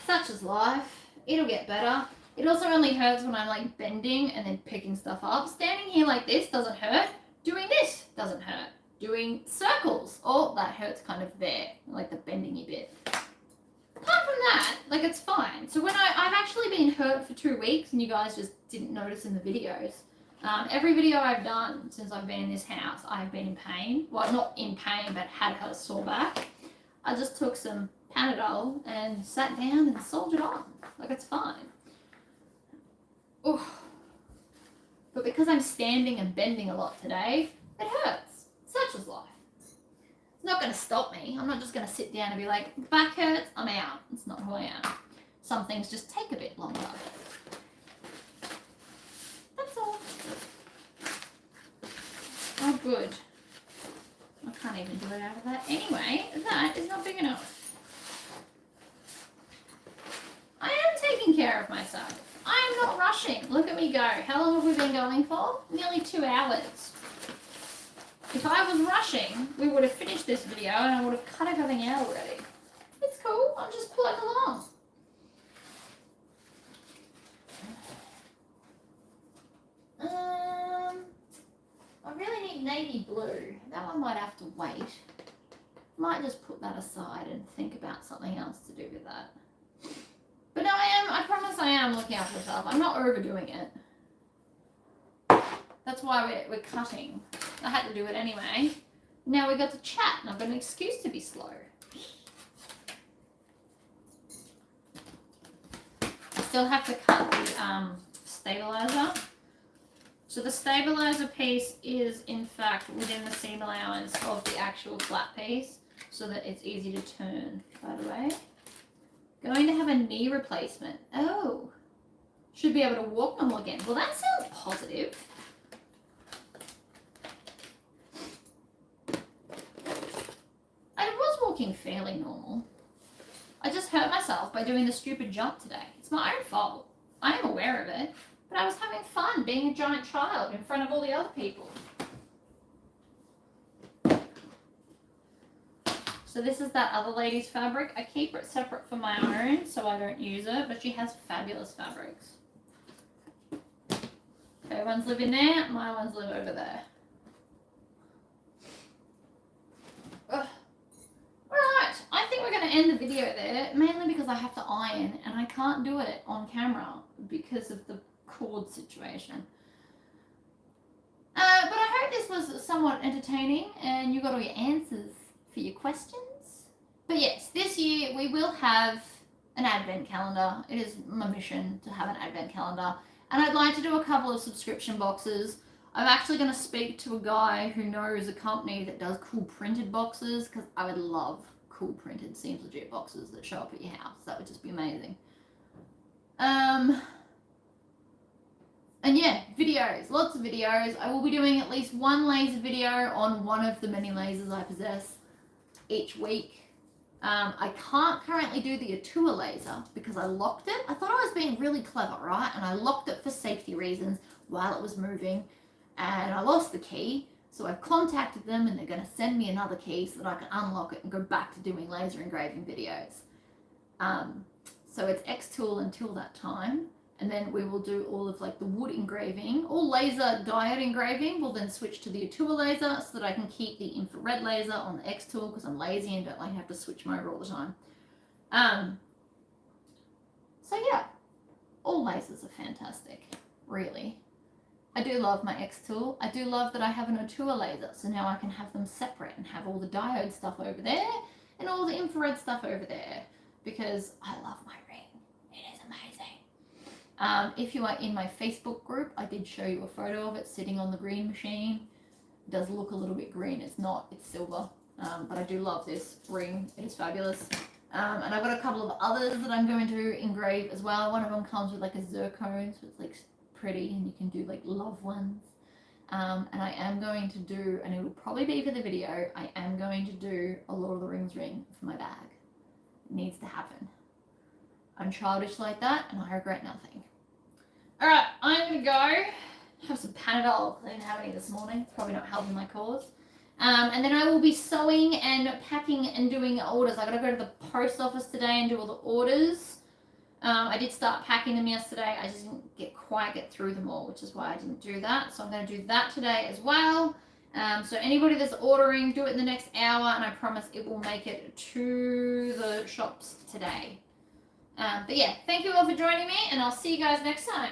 Such is life. It'll get better. It also only hurts when I'm like bending and then picking stuff up. Standing here like this doesn't hurt. Doing this doesn't hurt. Doing circles, oh, that hurts kind of there, like the bendingy bit. Apart from that, like it's fine. So when I've actually been hurt for 2 weeks and you guys just didn't notice in the videos. Every video I've done since I've been in this house, I've been in pain. Well, not in pain, but had a sore back. I just took some Panadol and sat down and soldiered on. Like, it's fine. Oof. But because I'm standing and bending a lot today, it hurts. Such is life. It's not going to stop me. I'm not just going to sit down and be like, back hurts, I'm out. It's not who I am. Some things just take a bit longer. That's all. Oh, good. I can't even do it out of that. Anyway, that is not big enough. I am taking care of myself. I am not rushing. Look at me go. How long have we been going for? Nearly 2 hours. If I was rushing, we would have finished this video and I would have cut everything out already. It's cool. I'm just pulling along. I really need navy blue. That one might have to wait. Might just put that aside and think about something else to do with that. But no, I promise I am looking after myself. I'm not overdoing it. That's why we're cutting. I had to do it anyway. Now we got to chat and I've got an excuse to be slow. I still have to cut the stabilizer. So the stabilizer piece is in fact within the seam allowance of the actual flat piece so that it's easy to turn, by the way. Going to have a knee replacement. Oh, should be able to walk normal again. Well, that sounds positive. I was walking fairly normal. I just hurt myself by doing the stupid jump today. It's my own fault. I am aware of it, but I was having fun being a giant child in front of all the other people. So this is that other lady's fabric. I keep it separate from my own so I don't use it, but she has fabulous fabrics. Her ones live in there, my ones live over there. Ugh. Alright, I think we're going to end the video there, mainly because I have to iron and I can't do it on camera because of the cord situation. But I hope this was somewhat entertaining and you got all your answers for your questions. But yes, this year we will have an advent calendar. It is my mission to have an advent calendar. And I'd like to do a couple of subscription boxes. I'm actually going to speak to a guy who knows a company that does cool printed boxes because I would love cool printed Seems Legit boxes that show up at your house. That would just be amazing. And yeah, videos, lots of videos. I will be doing at least one laser video on one of the many lasers I possess each week. I can't currently do the Atua laser because I locked it. I thought I was being really clever, right? And I locked it for safety reasons while it was moving and I lost the key. So I've contacted them and they're going to send me another key so that I can unlock it and go back to doing laser engraving videos. So it's X-Tool until that time. And then we will do all of like the wood engraving or laser diode engraving. We'll then switch to the Atua laser so that I can keep the infrared laser on the X-Tool because I'm lazy and don't like to have to switch them over all the time. So yeah, all lasers are fantastic, really. I do love my X tool. I do love that I have an Atua laser, so now I can have them separate and have all the diode stuff over there and all the infrared stuff over there, because I love my ring. It is amazing. If you are in my Facebook group, I did show you a photo of it sitting on the green machine. It does look a little bit green. It's not, it's silver. But I do love this ring. It is fabulous. And I've got a couple of others that I'm going to engrave as well. One of them comes with like a zircon, so it's like pretty, and you can do like love ones. And I am going to do, and it will probably be for the video, I am going to do a Lord of the Rings ring for my bag. It needs to happen. I'm childish like that, and I regret nothing. Alright, I'm going to go have some Panadol. I didn't have any this morning. It's probably not helping my cause. And then I will be sewing and packing and doing orders. I got to go to the post office today and do all the orders. I did start packing them yesterday. I just didn't quite get through them all, which is why I didn't do that. So I'm going to do that today as well. So anybody that's ordering, do it in the next hour, and I promise it will make it to the shops today. But yeah, thank you all for joining me, and I'll see you guys next time.